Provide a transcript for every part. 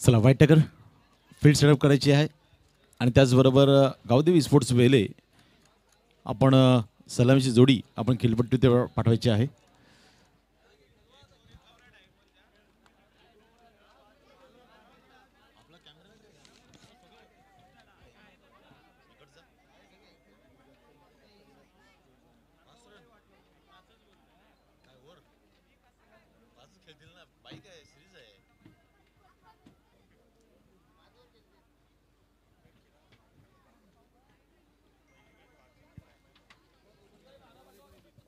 चला white tiger field setup करायची आहे आणि त्याचबरोबर गावदेवी स्पोर्ट्स वेले आपण सलामीची जोडी आपण खेळपट्टी ते पाठवायची आहे.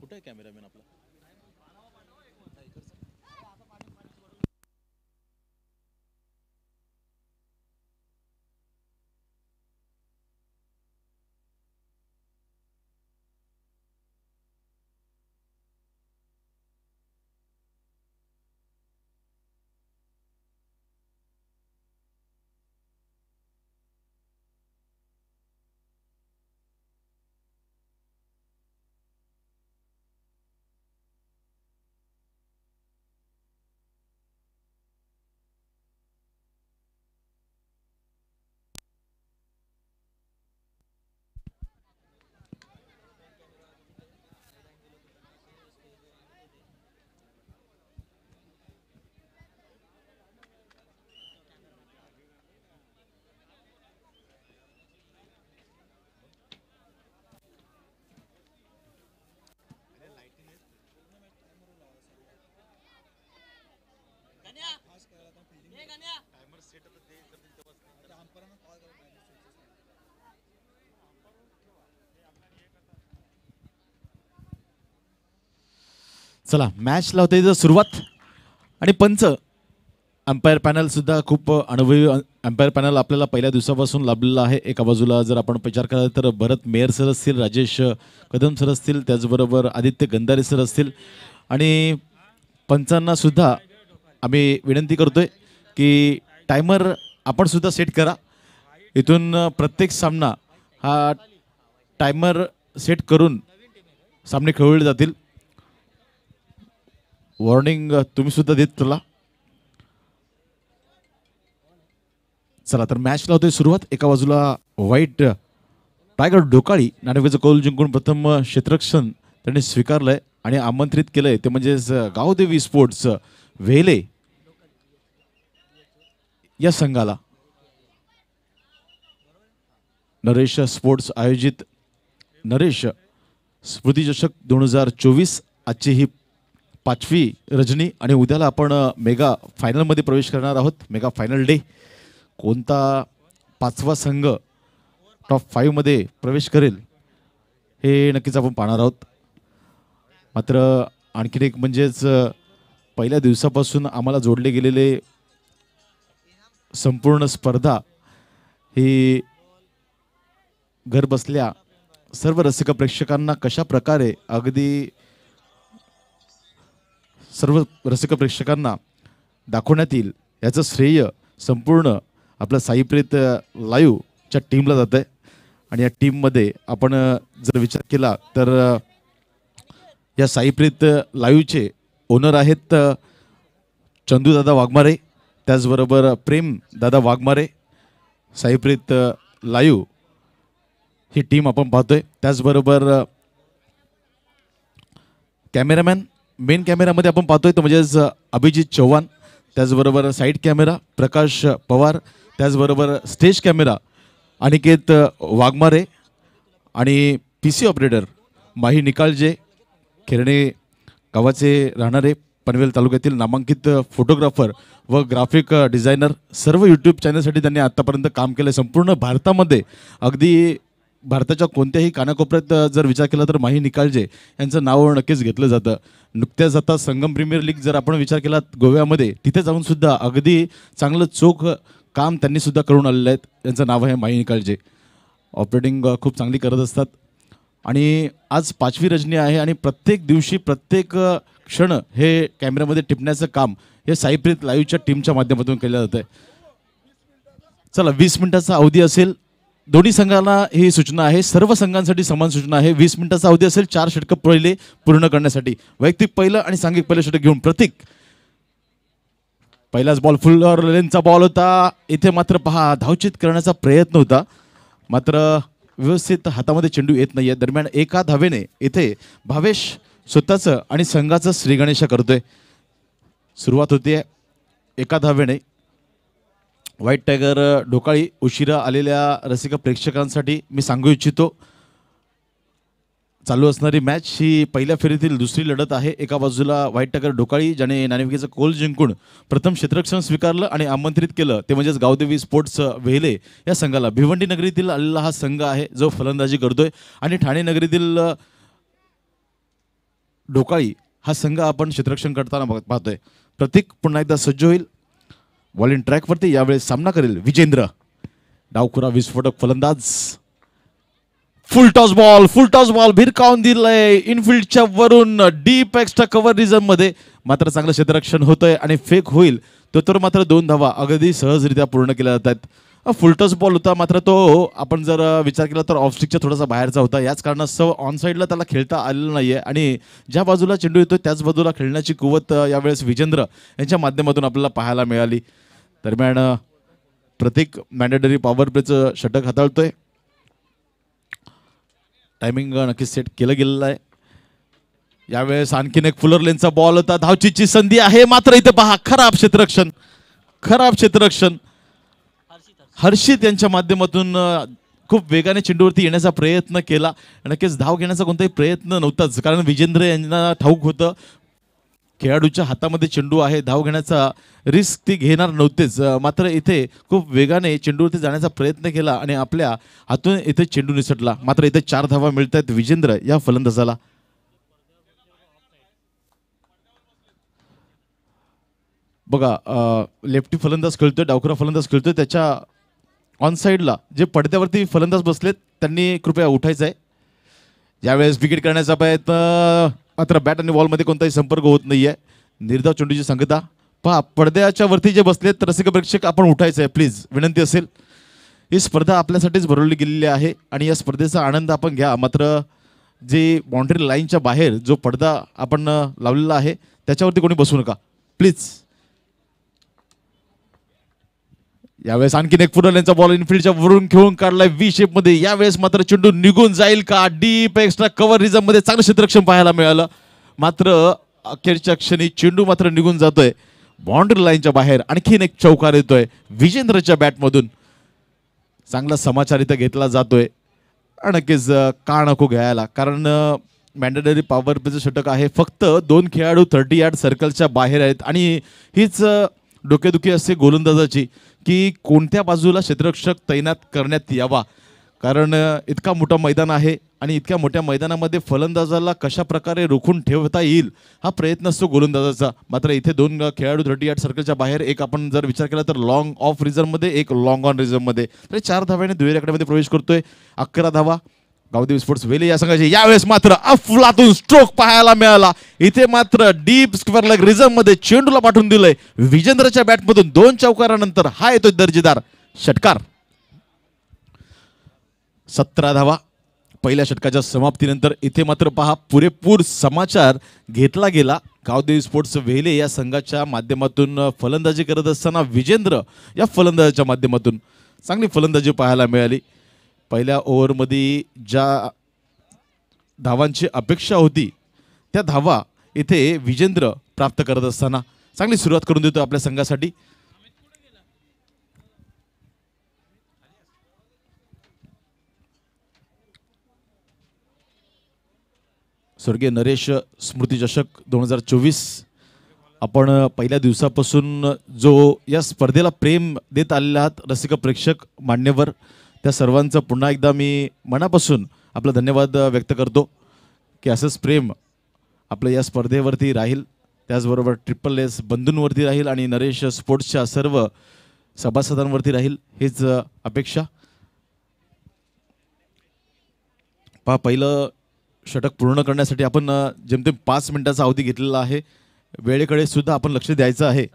कुठे आहे कॅमेरामॅन आपला? चला मॅचला होते इथं सुरुवात आणि पंच अंपायर पॅनल सुद्धा खूप अनुभवी अंपायर पॅनल आपल्याला पहिल्या दिवसापासून लाभलेला आहे. एका बाजूला जर आपण विचार केला तर भरत मेयर सर असतील, राजेश कदम सर असतील, त्याचबरोबर आदित्य गंधारे सर असतील आणि पंचांना सुद्धा आम्ही विनंती करतोय की टायमर आपण सुद्धा सेट करा. इथून प्रत्येक सामना हा टायमर सेट करून सामने खेळवले जातील. वॉर्निंग तुम्ही सुद्धा देत चला. चला तर मॅचला होते सुरुवात. एका बाजूला व्हाईट टायगर ढोकाळी नाणेफेकीचा कौल जिंकून प्रथम क्षेत्ररक्षण त्यांनी स्वीकारलंय आणि आमंत्रित केलंय ते म्हणजेच गावदेवी स्पोर्ट्स वेले या संघाला. नरेश स्पोर्ट्स आयोजित नरेश स्मृती चषक 2024 आजची ही 5वी रजनी आणि उद्याला आपण मेगा फायनलमध्ये प्रवेश करणार आहोत. Mega final day. कोणता 5वा संघ टॉप 5 मध्ये प्रवेश करेल हे नक्कीच आपण पाहणार आहोत. मात्र आणखीन एक म्हणजेच पहिल्या दिवसापासून आम्हाला जोडले गेलेले संपूर्ण स्पर्धा ही घर बसल्या सर्व रसिक प्रेक्षकांना कशा प्रकारे अगदी सर्व रसिक प्रेक्षकांना दाखवण्यात येईल याचं श्रेय संपूर्ण आपल्या साईप्रीत लाईव्हच्या टीमला जात आहे. आणि या टीममध्ये आपण जर विचार केला तर या साईप्रीत लाईव्हचे ओनर आहेत चंदूदादा वाघमारे, त्याचबरोबर प्रेम दादा वाघमारे. साईप्रीत लाईव्ह ही टीम आपण पाहतोय. त्याचबरोबर कॅमेरामॅन मेन कॅमेरामध्ये आपण पाहतोय तो म्हणजेच अभिजित चव्हाण, त्याचबरोबर साईड कॅमेरा प्रकाश पवार, त्याचबरोबर स्टेज कॅमेरा अनिकेत वाघमारे आणि PC ऑपरेटर माही निकाळजे. खेरणे गावाचे राहणारे पनवेल तालुक्यातील नामांकित फोटोग्राफर व ग्राफिक डिझायनर. सर्व यूट्यूब चॅनलसाठी त्यांनी आतापर्यंत काम केलं. संपूर्ण भारतामध्ये अगदी भारताच्या कोणत्याही कानाकोपऱ्यात जर विचार केला तर माही निकाळजे यांचं नाव नक्कीच घेतलं जातं. नुकत्याच आता संगम प्रीमियर लीग जर आपण विचार केला गोव्यामध्ये तिथे जाऊन सुद्धा अगदी चांगलं चोख काम त्यांनी सुद्धा करून आलेलं आहेत. त्यांचं नाव आहे माही निकाळजे. ऑपरेटिंग खूप चांगली करत असतात आणि आज 5वी रजनी आहे आणि प्रत्येक दिवशी प्रत्येक क्षण हे कॅमेऱ्यामध्ये टिपण्याचं काम हे साईप्रीत लाईव्हच्या टीमच्या माध्यमातून केलं जातं आहे. चला 20 मिनिटाचा अवधी असेल. दोन्ही संघांना ही सूचना आहे, सर्व संघांसाठी समान सूचना आहे. 20 मिनिटाचा अवधी असेल 4 षटक पहिले पूर्ण करण्यासाठी. वैयक्तिक पहिलं आणि सांघिक पहिलं षटक घेऊन प्रतीक पहिलाच बॉल फुल लेनचा बॉल होता. इथे मात्र पहा धावचित करण्याचा प्रयत्न होता, मात्र व्यवस्थित हातामध्ये चेंडू येत नाहीये. दरम्यान एका धावेने इथे भावेश स्वतःचं आणि संघाचं श्रीगणेश करतोय. सुरुवात होते एका धावेने. व्हाईट टायगर ढोकाळी उशिरा आलेल्या रसिक प्रेक्षकांसाठी मी सांगू इच्छितो, चालू असणारी मॅच ही पहिल्या फेरीतील दुसरी लढत आहे. एका बाजूला व्हाईट टायगर ढोकाळी ज्याने नाणेफेकीचं कोल जिंकून प्रथम क्षेत्ररक्षण स्वीकारलं आणि आमंत्रित केलं ते म्हणजेच गावदेवी स्पोर्ट्स वेले या संघाला. भिवंडी नगरीतील आलेला हा संघ आहे जो फलंदाजी करतोय आणि ठाणे नगरीतील ढोकाळी हा संघ आपण क्षेत्ररक्षण करताना पाहतोय. प्रतीक पुन्हा एकदा सज्ज होईल. बॉलिंग ट्रॅकवरती यावेळेस सामना करेल विजेंद्र. डावखुरा विस्फोटक फलंदाज. फुल टॉस बॉल भिरकावून दिलंय इनफिल्डच्या वरून डीप एक्स्ट्रा कव्हर रिझन मध्ये. मात्र चांगलं क्षेत्ररक्षण होतंय आणि फेक होईल तो तर मात्र 2 धावा अगदी सहजरित्या पूर्ण केल्या जातात. फुल टॉस बॉल होता, मात्र तो आपण जर विचार केला तर ऑफस्टिकच्या थोडासा बाहेरचा होता. याच कारणास्तव ऑन साईडला त्याला खेळता आलेलं नाहीये आणि ज्या बाजूला चेंडू येतो त्याच बाजूला खेळण्याची कुवत यावेळेस विजेंद्र यांच्या माध्यमातून आपल्याला पाहायला मिळाली. दरम्यान प्रतीक मॅन्डेटरी पॉवर प्लेचं षटक हाताळतोय. टायमिंग नक्कीच सेट केलं गेलेलं आहे. यावेळेस आणखीन एक फुलर लेनचा बॉल होता. धावचीची संधी आहे, मात्र इथे पहा खराब क्षेत्ररक्षण. हर्षित यांच्या माध्यमातून खूप वेगाने चेंडूवरती येण्याचा प्रयत्न केला. नक्कीच धाव घेण्याचा कोणताही प्रयत्न नव्हताच, कारण विजेंद्र यांना ठाऊक होतं खेळाडूच्या हातामध्ये चेंडू आहे, धाव घेण्याचा रिस्क ती घेणार नव्हतेच. मात्र इथे खूप वेगाने चेंडूवरती जाण्याचा प्रयत्न केला आणि आपल्या हातून इथे चेंडू निसटला. मात्र इथे 4 धावा मिळत आहेत विजेंद्र या फलंदाजाला. बघा लेफ्टी फलंदाज खेळतोय, डावखुरा फलंदाज खेळतोय. त्याच्या ऑन साईडला जे पडद्यावरती फलंदाज बसलेत त्यांनी कृपया उठायचं आहे. ज्यावेळेस विकेट करण्याचा प्रयत्न, मात्र बॅट आणि बॉलमध्ये कोणताही संपर्क होत नाहीये. निर्धाव चेंडूची संगता पहा. पडद्याच्या वरती जे बसलेत रसिक प्रेक्षक आपण उठायचं आहे प्लीज, विनंती असेल. ही स्पर्धा आपल्यासाठीच भरवली गेलेली आहे आणि या स्पर्धेचा आनंद आपण घ्या. मात्र जे बाउंड्री लाईनच्या बाहेर जो पडदा आपण लावलेला आहे त्याच्यावरती कोणी बसू नका प्लीज. यावेळेस आणखीन एक फुलरलेनचा बॉल इनफिल्डच्या वरून खेळून काढलाय व्ही शेप मध्ये. यावेळेस मात्र चेंडू निघून जाईल का? डीप एक्स्ट्रा कव्हर रिझन मध्ये चांगलं क्षेत्ररक्षण पाहायला मिळालं, मात्र अखेरच्या क्षणी चेंडू मात्र निघून जातोय बाउंड्री लाईनच्या बाहेर. आणखीन एक चौकार येतोय विजेंद्रच्या बॅटमधून. चांगला समाचार इथं घेतला जातोय. नक्कीच का नको घ्यायला, कारण मॅन्डेटरी पॉवर प्लेचं षटक आहे. फक्त 2 खेळाडू 30 यार्ड सर्कलच्या बाहेर आहेत आणि हीच डोकेदुखी असते गोलंदाजाची की कोणत्या बाजूला क्षेत्ररक्षक तैनात करण्यात यावा. कारण इतका मोठा मैदान आहे आणि इतक्या मोठ्या मैदानामध्ये फलंदाजाला कशा प्रकारे रोखून ठेवता येईल हा प्रयत्न असतो गोलंदाजाचा. मात्र इथे 2 खेळाडू 30 यार्ड सर्कलच्या बाहेर, एक आपण जर विचार केला तर लॉंग ऑफ रिझर्वमध्ये, एक लॉंग ऑन रिझर्वमध्ये. तर 4 धाव्याने दुहेरी आकड्यामध्ये प्रवेश करतोय. 11 धावा गावदेवी स्पोर्ट्स वेले या संघाचे. यावेळेस मात्र अफलातून स्ट्रोक पाहायला मिळाला. इथे मात्र डीप स्क्वेअर लेग रिझर्व मध्ये चेंडूला पाठवून दिलंय विजेंद्रच्या बॅटमधून. 2 चौकारानंतर हा येतोय दर्जेदार षटकार. 17 धावा पहिल्या षटकाच्या समाप्तीनंतर. इथे मात्र पहा पुरेपूर समाचार घेतला गेला. गावदेवी स्पोर्ट्स वेले या संघाच्या माध्यमातून फलंदाजी करत असताना विजेंद्र या फलंदाजाच्या माध्यमातून चांगली फलंदाजी पाहायला मिळाली. पहिल्या ओव्हरमध्ये ज्या धावांची अपेक्षा होती त्या धावा इथे विजेंद्र प्राप्त करत असताना चांगली सुरुवात करून देतो आपल्या संघासाठी. स्वर्गीय नरेश स्मृती चषक 2024 आपण पहिल्या दिवसापासून जो या स्पर्धेला प्रेम देत आलेले आहात रसिक प्रेक्षक मान्यवर, त्या सर्वांचं पुन्हा एकदा मी मनापासून आपला धन्यवाद व्यक्त करतो की असंच प्रेम आपलं या स्पर्धेवरती राहील, त्याचबरोबर SSS बंधूंवरती राहील आणि नरेश स्पोर्ट्सच्या सर्व सभासदांवरती राहील, हीच अपेक्षा. पहिलं षटक पूर्ण करण्यासाठी आपण जेमतेम 5 मिनिटाचा अवधी घेतलेला आहे. वेळेकडे सुद्धा आपण लक्ष द्यायचं आहे.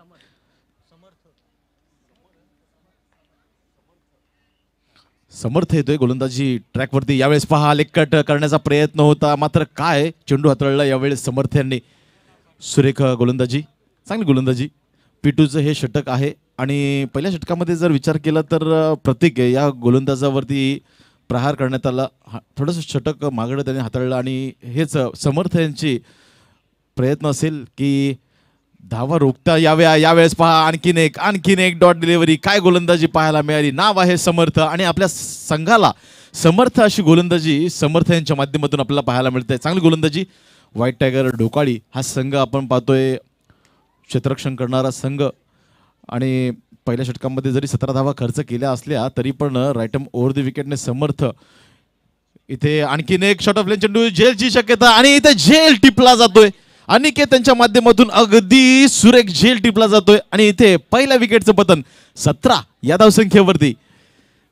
समर्थ येतोय गोलंदाजी ट्रॅकवरती. यावेळेस पहा लेग कट करण्याचा प्रयत्न होता, मात्र काय चेंडू हाताळला यावेळेस समर्थ यांनी. सुरेख गोलंदाजी, चांगली गोलंदाजी. पिटूचं हे षटक आहे आणि पहिल्या षटकामध्ये जर विचार केला तर प्रतीक या गोलंदाजावरती प्रहार करण्यात आला. थोडंसं षटक मागडं त्याने हाताळलं आणि हेच समर्थ यांची प्रयत्न असेल की धावा रोखता याव्या. यावेळेस पहा आणखीन एक डॉट डिलिव्हरी. काय गोलंदाजी पाहायला मिळाली. नाव आहे समर्थ आणि आपल्या संघाला समर्थ अशी गोलंदाजी समर्थ यांच्या माध्यमातून आपल्याला पाहायला मिळते. चांगली गोलंदाजी. व्हाईट टायगर ढोकाळी हा संघ आपण पाहतोय क्षेत्ररक्षण करणारा संघ आणि पहिल्या षटकामध्ये जरी 17 धावा खर्च केल्या असल्या तरी पण राईटम ओव्हर द विकेटने समर्थ. इथे आणखीन एक शॉट ऑफ लेन चेंडू झेलची शक्यता आणि इथे झेल टिपला जातोय. अनिकेत त्यांच्या माध्यमातून अगदी सुरेख झेल टिपला जातोय आणि इथे पहिल्या विकेटचं पतन. 17 या धावसंख्येवरती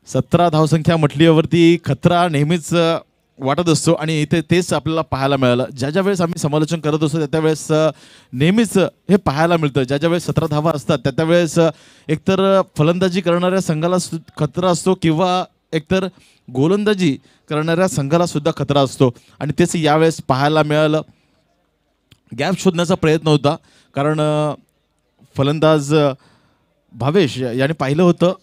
17 धावसंख्या म्हटल्यावरती खतरा नेहमीच वाटत असतो आणि इथे तेच आपल्याला पाहायला मिळालं. ज्या वेळेस आम्ही समालोचन करत असतो त्यावेळेस नेहमीच हे पाहायला मिळतं. ज्या वेळेस 17 धावा असतात त्यावेळेस एकतर फलंदाजी करणाऱ्या संघाला खतरा असतो किंवा एकतर गोलंदाजी करणाऱ्या संघाला सुद्धा खतरा असतो आणि तेच यावेळेस पाहायला मिळालं. गॅप शोधण्याचा प्रयत्न होता कारण फलंदाज भावेश याने पाहिलं होतं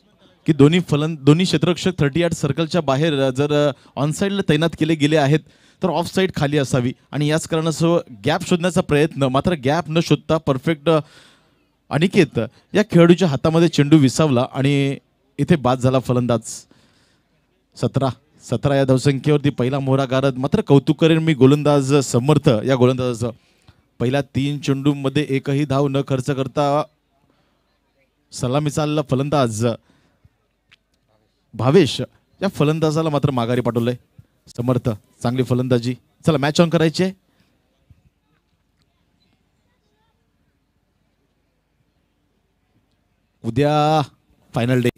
की दोन्ही क्षेत्ररक्षक 38 सर्कलच्या बाहेर जर ऑनसाईडला तैनात केले गेले आहेत तर ऑफ साईड खाली असावी आणि याच कारणासह गॅप शोधण्याचा प्रयत्न. मात्र गॅप न शोधता परफेक्ट अनिकेत या खेळाडूच्या हातामध्ये चेंडू विसावला आणि इथे बाद झाला फलंदाज. 17 या धावसंख्येवरती पहिला मोहरा गारद. मात्र कौतुक करेन मी गोलंदाज समर्थ या गोलंदाजाचं. पहिल्या 3 चेंडूमध्ये एकही धाव न खर्च करता सलामीचा आलेला फलंदाज भावेश या फलंदाजाला मात्र माघारी पाठवलंय. समर्थ चांगली फलंदाजी. चला मॅच ऑन करायची आहे. उद्या फायनल डे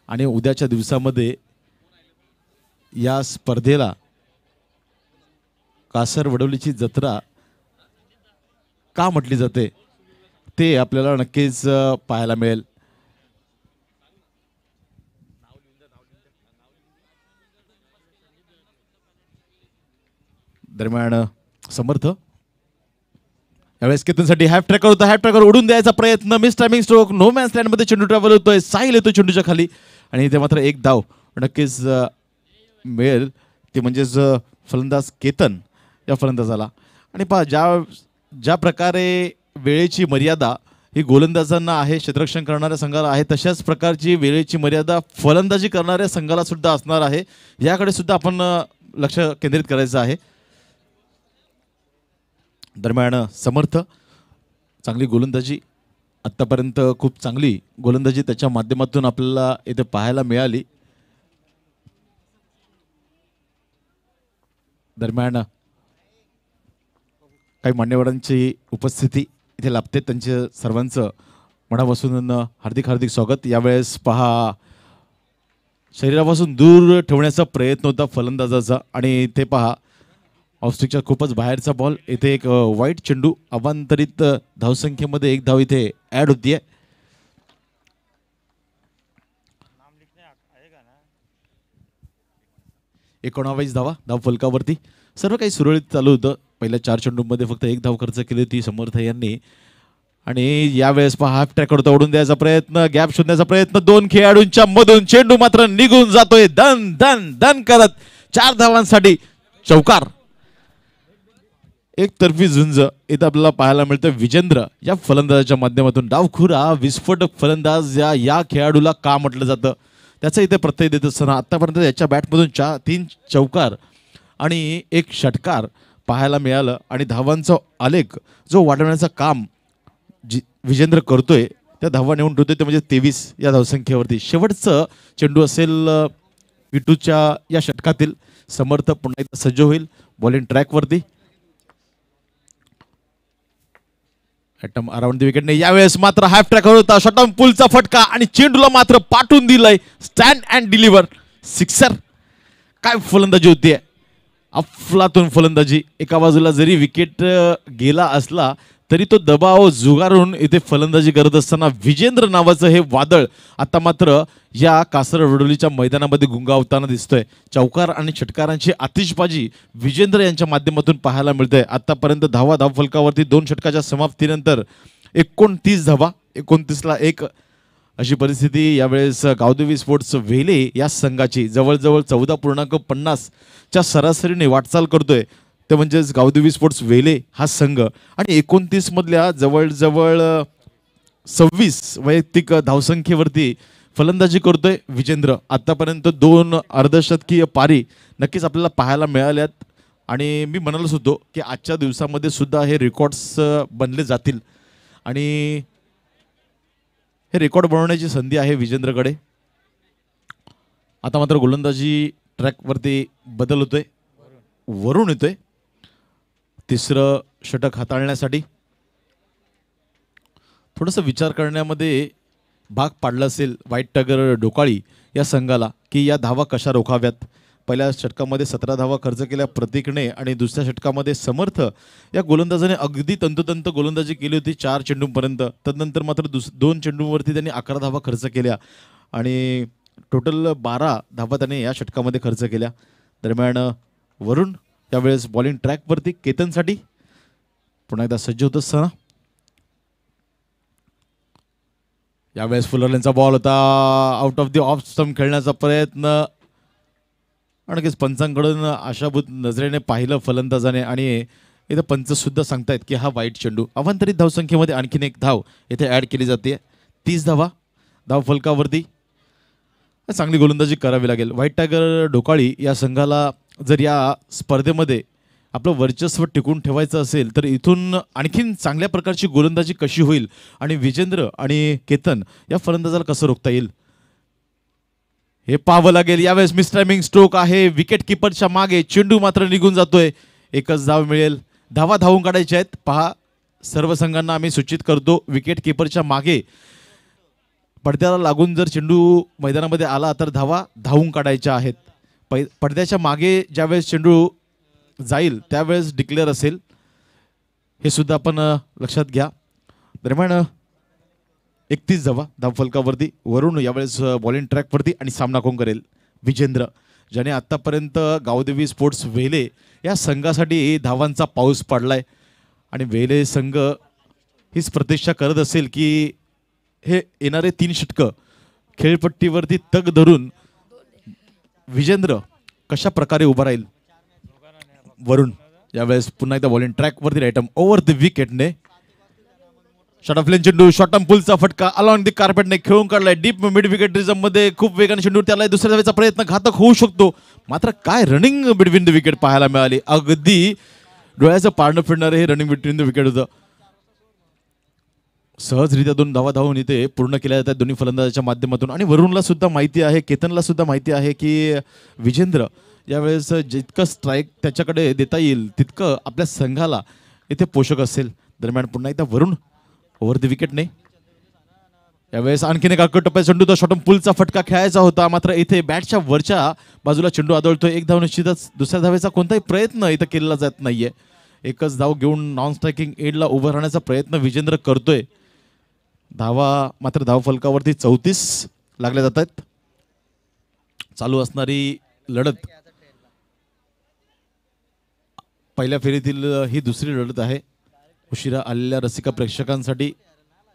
आणि उद्याच्या दिवसामध्ये या स्पर्धेला कासर वडवलीची जत्रा का म्हटली जाते ते आपल्याला नक्कीच पाहायला मिळेल. दरम्यान समर्थ यावेळेस केतनसाठी हॅफ ट्रॅकर होता. हॅफ ट्रॅकर उडून द्यायचा प्रयत्न. Mistiming stroke. No man's लँडमध्ये चेंडू ट्रॅव्हल होतोय. साहिल येतो चेंडूच्या खाली आणि इथे मात्र एक धाव नक्कीच मिळेल. ते म्हणजेच फलंदाज केतन या फलंदाजाला. आणि पहा ज्या प्रकारे वेळेची मर्यादा ही गोलंदाजांना आहे क्षेत्ररक्षण करणाऱ्या संघाला आहे तशाच प्रकारची वेळेची मर्यादा फलंदाजी करणाऱ्या संघाला सुद्धा असणार आहे. याकडे सुद्धा आपण लक्ष केंद्रित करायचं आहे. दरम्यान समर्थ चांगली गोलंदाजी. आत्तापर्यंत खूप चांगली गोलंदाजी त्याच्या माध्यमातून आपल्याला इथे पाहायला मिळाली. दरम्यान काही मान्यवरांची उपस्थिती इथे लाभते. त्यांचे सर्वांचं मनापासून हार्दिक स्वागत. यावेळेस पहा शरीरापासून दूर ठेवण्याचा प्रयत्न होता फलंदाजाचा आणि इथे पहा ऑफस्टिकच्या खूपच बाहेरचा बॉल. इथे एक वाईट चेंडू. अवांतरित धावसंख्येमध्ये एक धाव इथे ऍड होतीये. एकोणावीस धावा धाव फलकावरती. सर्व काही सुरळीत चालू होतं. पहिल्या 4 चेंडूमध्ये फक्त एक धाव खर्च केली होती समर्थ यांनी आणि यावेळेस पहा हाफ ट्रॅक करतो. ओढून द्यायचा प्रयत्न. गॅप शोधण्याचा प्रयत्न. 2 खेळाडूंच्या मधून चेंडू मात्र निघून जातोय. दन दन दन करत 4 धावांसाठी चौकार. एकतर्फी झुंज इथं आपल्याला पाहायला मिळतं. विजेंद्र या फलंदाजाच्या माध्यमातून. डावखुरा विस्फोटक फलंदाज या खेळाडूला का म्हटलं जातं त्याचा इथे प्रत्यय देत असताना आतापर्यंत याच्या बॅटमधून 3 चौकार आणि 1 षटकार पाहायला मिळालं आणि धावांचा आलेख जो वाढवण्याचं काम विजेंद्र करतोय त्या धावा नेऊन ठेवतोय ते म्हणजे 23 या धावसंख्येवरती. शेवटचं चेंडू असेल पिटूच्या या षटकातील. समर्थ पुन्हा एकदा सज्ज होईल बॉलिंग ट्रॅकवरती. ॲटम अराउंड द विकेटने यावेळेस मात्र हाफ ट्रॅकर होता. शॉटॉन पुलचा फटका आणि चेंडूला मात्र पाठवून दिलाय. Stand and deliver sixer. काय फलंदाजी होतीये. अफलातून फलंदाजी. एका बाजूला जरी विकेट गेला असला तरी तो दबाव जुगारून इथे फलंदाजी करत असताना विजेंद्र नावाचं हे वादळ आता मात्र या कासर वडोलीच्या मैदानामध्ये गुंगावताना दिसतोय. चौकार आणि षटकारांची आतिषबाजी विजेंद्र यांच्या माध्यमातून पाहायला मिळते. आतापर्यंत धाव फलकावरती 2 षटकाच्या समाप्तीनंतर 29 धावा 29-1 अशी परिस्थिती यावेळेस गावदेवी स्पोर्ट्स वेले या संघाची जवळजवळ 14.50च्या सरासरीने वाटचाल करतोय. ते म्हणजेच गावदेवी स्पोर्ट्स वेले हा संघ आणि 29 मधल्या जवळजवळ 26 वैयक्तिक धावसंख्येवरती फलंदाजी करतोय विजेंद्र. आतापर्यंत 2 अर्धशतकीय पारी नक्कीच आपल्याला पाहायला मिळाल्यात आणि मी म्हणालच होतो की आजच्या दिवसामध्ये सुद्धा हे रेकॉर्ड्स बनले जातील आणि हे रेकॉर्ड बनवण्याची संधी आहे विजेंद्रकडे. आता मात्र गोलंदाजी ट्रॅकवरती बदल होतोय, वरून येतोय तिसरं षटक हाताळण्यासाठी. थोडंसं विचार करण्यामध्ये भाग पाडला असेल व्हाईट टायगर ढोकाळी या संघाला की या धावा कशा रोखाव्यात. पहिल्या षटकामध्ये 17 धावा खर्च केल्या प्रतीकने आणि दुसऱ्या षटकामध्ये समर्थ या गोलंदाजाने अगदी तंतोतंत गोलंदाजी केली होती 4 चेंडूंपर्यंत. तदनंतर मात्र 2 चेंडूंवरती त्यांनी 11 धावा खर्च केल्या आणि टोटल 12 धावा त्याने या षटकामध्ये खर्च केल्या. दरम्यान वरुण त्यावेळेस बॉलिंग ट्रॅकवरती केतनसाठी पुन्हा एकदा सज्ज होत असताना यावेळेस फुलरलेनचा बॉल होता. Out of the off stump खेळण्याचा प्रयत्न आणखीच पंचांकडून आशाभूत नजरेने पाहिलं फलंदाजाने आणि इथं पंच सुद्धा सांगतायत की हा वाईट चेंडू. अवांतरित धावसंख्येमध्ये आणखीन एक धाव इथे ॲड केली जाते. 30 धावा धाव फलकावरती. चांगली गोलंदाजी करावी लागेल. व्हाईट टायगर ढोकाळी या संघाला जर या स्पर्धेमध्ये आपलं वर्चस्व टिकून ठेवायचं असेल तर इथून आणखीन चांगल्या प्रकारची गोलंदाजी कशी होईल आणि विजेंद्र आणि केतन या फलंदाजाला कसं रोखता येईल हे पाहावं लागेल. यावेळेस मिस टायमिंग स्ट्रोक आहे. विकेट किपरच्या मागे चेंडू मात्र निघून जातोय. एकच धाव मिळेल. धावा धावून काढायच्या आहेत. पहा, सर्व संघांना आम्ही सूचित करतो विकेट किपरच्या मागे पडद्याला लागून जर चेंडू मैदानामध्ये आला तर धावा धावून काढायच्या आहेत. पडद्याच्या मागे ज्यावेळेस चेंडू जाईल त्यावेळेस डिक्लेअर असेल, हे सुद्धा आपण लक्षात घ्या. दरम्यान 31 धावा धावफलकावरती. वरून यावेळेस बॉलिंग ट्रॅकवरती आणि सामना कोण करेल विजेंद्र, ज्याने आत्तापर्यंत गावदेवी स्पोर्ट्स वेले या संघासाठी धावांचा पाऊस पडलाय आणि वेले संघ हीच प्रतीक्षा करत असेल की हे येणारे 3 षटकं खेळपट्टीवरती तग धरून विजेंद्र कशा प्रकारे उभा राहील. वरून यावेळेस पुन्हा एकदा बॉलिंग ट्रॅकवरती राईटम ओव्हर द विकेटने शॉट ऑफ लेन चेंडू, शॉर्ट ऑन पुलचा फटका अलॉंग द कार्पेटने खेळून काढलाय. डीप मिड विकेट रिझम मध्ये खूप वेगाने चेंडू त्याला दुसऱ्या धावेचा प्रयत्न घातक होऊ शकतो. मात्र काय रनिंग बिटवीन द विकेट पाहायला मिळाली. अगदी डोळ्याचं पारणं फिरणारे हे रनिंग बिटवीन द विकेट होतं. सहजरित्या 2 धावा धावून इथे पूर्ण केल्या जातात दोन्ही फलंदाजाच्या माध्यमातून आणि वरुणला सुद्धा माहिती आहे, केतनला सुद्धा माहिती आहे की विजेंद्र यावेळेस जितकं स्ट्राईक त्याच्याकडे देता येईल तितकं आपल्या संघाला इथे पोषक असेल. दरम्यान पुन्हा एकदा वरुण ओव्हर द विकेटने यावेळेस आणखीन एक टप्प्यात चेंडू तो शॉर्ट पुलचा फटका खेळायचा होता. मात्र इथे बॅटच्या वरच्या बाजूला चेंडू आदळतोय. एक धाव निश्चितच. दुसऱ्या धावेचा कोणताही प्रयत्न इथं केलेला जात नाहीये. एकच धाव घेऊन नॉन स्ट्रायकिंग एडला उभं राहण्याचा प्रयत्न विजेंद्र करतोय. धावा मात्र धाव फलकावरती 34 लागल्या जात आहेत. चालू असणारी लढत पहिल्या फेरीतील ही दुसरी लढत आहे. उशिरा आलेल्या रसिका प्रेक्षकांसाठी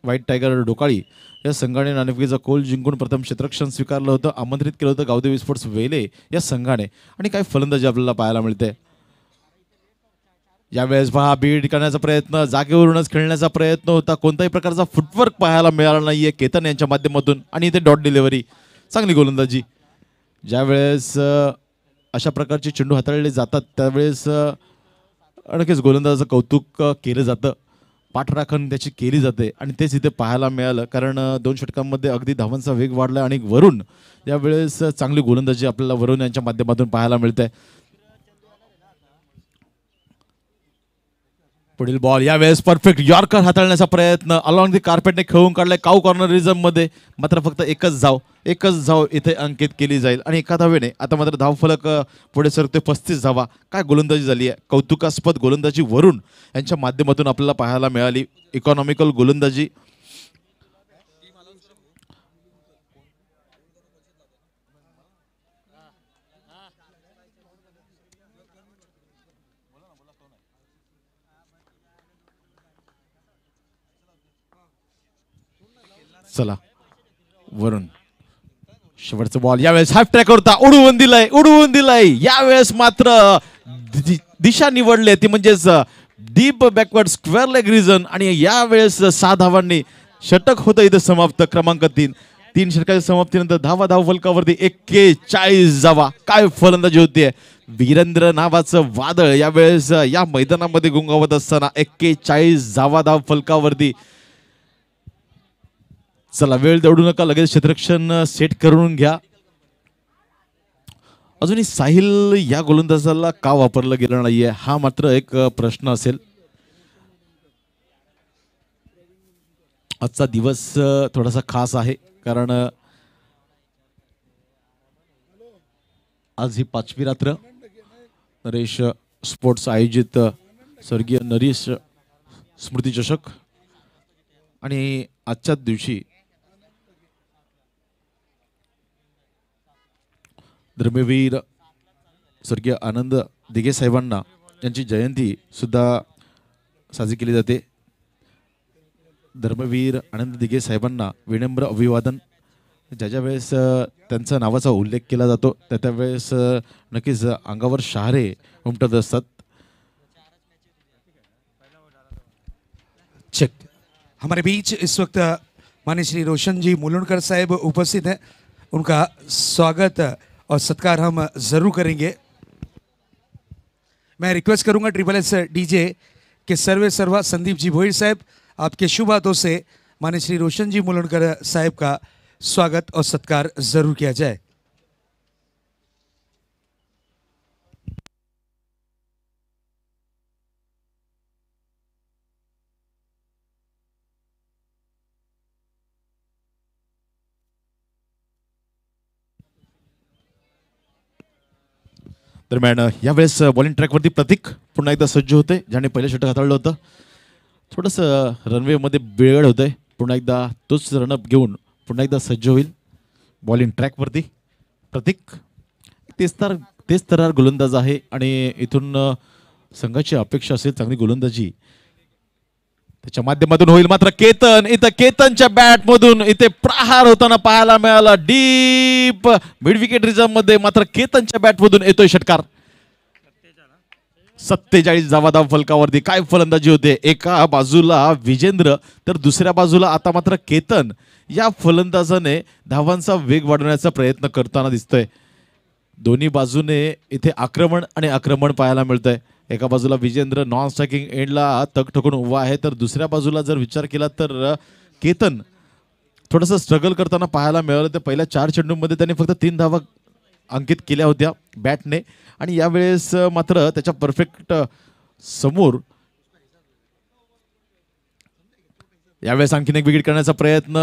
व्हाईट टायगर ढोकाळी या संघाने नाणेफेकीचा कोल जिंकून प्रथम क्षेत्ररक्षण स्वीकारलं होतं. आमंत्रित केलं होतं गावदेवी स्पोर्ट्स वेले या संघाने आणि काय फलंदाजी आपल्याला पाहायला मिळते. यावेळेस पहा बीड करण्याचा प्रयत्न, जागेवरूनच खेळण्याचा प्रयत्न होता. कोणत्याही प्रकारचा फुटवर्क पाहायला मिळाला नाहीये केतन यांच्या माध्यमातून आणि इथे डॉट डिलिव्हरी. चांगली गोलंदाजी. ज्यावेळेस अशा प्रकारचे चेंडू हाताळले जातात त्यावेळेस आणखीच गोलंदाजाचं कौतुक केलं जातं. पाठराखण त्याची केली जाते आणि तेच इथे पाहायला मिळालं. कारण 2 षटकांमध्ये अगदी धावांचा वेग वाढला आणि वरून यावेळेस चांगली गोलंदाजी आपल्याला वरून यांच्या माध्यमातून पाहायला मिळते. पुढील बॉल यावेळेस परफेक्ट यॉर्कर हाताळण्याचा प्रयत्न अलॉंग द कार्पेटने खेळून काढलाय काऊ कॉर्नर रिझम मध्ये. मात्र फक्त एकच धाव इथे अंकित केली जाईल आणि एका धावेने आता मात्र धावफलक पुढे सरते 35 धावा. काय गोलंदाजी झाली आहे. कौतुकास्पद गोलंदाजी वरून यांच्या माध्यमातून आपल्याला पाहायला मिळाली. इकॉनॉमिकल गोलंदाजी. चला वरून शेवटचा बॉल यावेळेस हाफ ट्रॅक होता, उडवून दिलाय यावेळेस मात्र दिशा निवडली ती म्हणजेच deep backward square leg region आणि यावेळेस 6 धावांनी षटक होतं इथं समाप्त. क्रमांक 3 षटकाच्या समाप्तीनंतर धाव फलकावरती 41 धावा. काय फलंदाजी होतीये. वीरेंद्र नावाचं वादळ यावेळेस या मैदानामध्ये गुंगावत असताना 41 धाव फलकावरती. चला वेळ दौडू नका, लगेच क्षेत्ररक्षण सेट करून घ्या. अजूनही साहिल या गोलंदाजाला का वापरलं गेलं नाहीये हा मात्र एक प्रश्न असेल. आजचा दिवस थोडासा खास आहे कारण आज ही 5वी रात्र. नरेश स्पोर्ट्स आयोजित स्वर्गीय नरेश स्मृती चषक आणि आजच्याच दिवशी धर्मवीर स्वर्गीय आनंद दिघे साहेबांना यांची जयंती सुद्धा साजरी केली जाते. धर्मवीर आनंद दिघे साहेबांना विनम्र अभिवादन. ज्या वेळेस त्यांच्या नावाचा उल्लेख केला जातो त्या वेळेस नक्कीच अंगावर शहारे उमटत असतात. चेक. हमारे बीच इस वक्त माननीय श्री रोशन जी मुलुंडकर साहब उपस्थित हैं. उनका स्वागत और सत्कार हम जरूर करेंगे. मैं रिक्वेस्ट करूंगा ट्रिपल एस डीजे के सर्वा संदीप जी भोईर साहब आपके शुभ हाथों से माननीय श्री रोशन जी मुलुंडकर साहब का स्वागत और सत्कार जरूर किया जाए. दरम्यान यावेळेस बॉलिंग ट्रॅकवरती प्रतीक पुन्हा एकदा सज्ज होते, ज्याने पहिलं षटक हाताळलं होतं. थोडंसं रनवेमध्ये बिळगड होतंय. पुन्हा एकदा तोच रनअप घेऊन पुन्हा एकदा सज्ज होईल बॉलिंग ट्रॅकवरती प्रतीक. तेच तरार गोलंदाज आहे आणि इथून संघाची अपेक्षा असेल चांगली गोलंदाजी त्याच्या माध्यमातून होईल. मात्र केतनच्या बॅटमधून इथे प्रहार होताना पाहायला मिळाला डीप मिड विकेट रिझर्व मध्ये. मात्र केतनच्या बॅटमधून येतोय षटकार. 47 धाव फलकावरती. काय फलंदाजी होते. एका बाजूला विजेंद्र तर दुसऱ्या बाजूला आता मात्र केतन या फलंदाजाने धावांचा वेग वाढवण्याचा प्रयत्न करताना दिसतोय. दोन्ही बाजूने इथे आक्रमण पाहायला मिळतंय. एका बाजूला विजेंद्र नॉन स्ट्रायकिंग एंडला तग ठोकून उभा आहे तर दुसऱ्या बाजूला जर विचार केला तर केतन थोडंसं स्ट्रगल करताना पाहायला मिळालं. तर पहिल्या 4 चेंडूंमध्ये त्याने फक्त 3 धावा अंकित केल्या होत्या बॅटने आणि यावेळेस मात्र त्याच्या परफेक्ट समोर यावेळेस आणखीन एक विकेट करण्याचा प्रयत्न.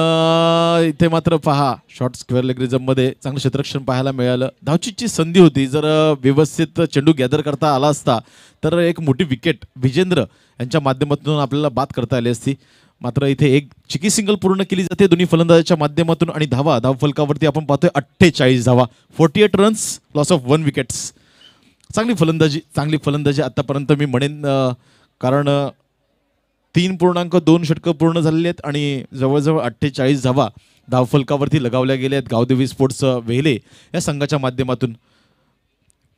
इथे मात्र पहा शॉर्ट स्क्वेअर लेग रिझममध्ये चांगलं क्षेत्ररक्षण पाहायला मिळालं. धावचीची संधी होती. जर व्यवस्थित चेंडू गॅदर करता आला असता तर एक मोठी विकेट विजेंद्र यांच्या माध्यमातून आपल्याला बाद करता आली असती. मात्र इथे एक चिकी सिंगल पूर्ण केली जाते दोन्ही फलंदाजाच्या माध्यमातून आणि धाव फलकावरती आपण पाहतोय 48 धावा. 48 रन्स, लॉस ऑफ 1 विकेट्स. चांगली फलंदाजी आतापर्यंत मी म्हणेन कारण 3.2 षटकं पूर्ण झालेली आहेत आणि जवळजवळ 48 धावा धावफलकावरती लगावल्या गेल्या आहेत गावदेवी स्पोर्ट्स वेले या संघाच्या माध्यमातून.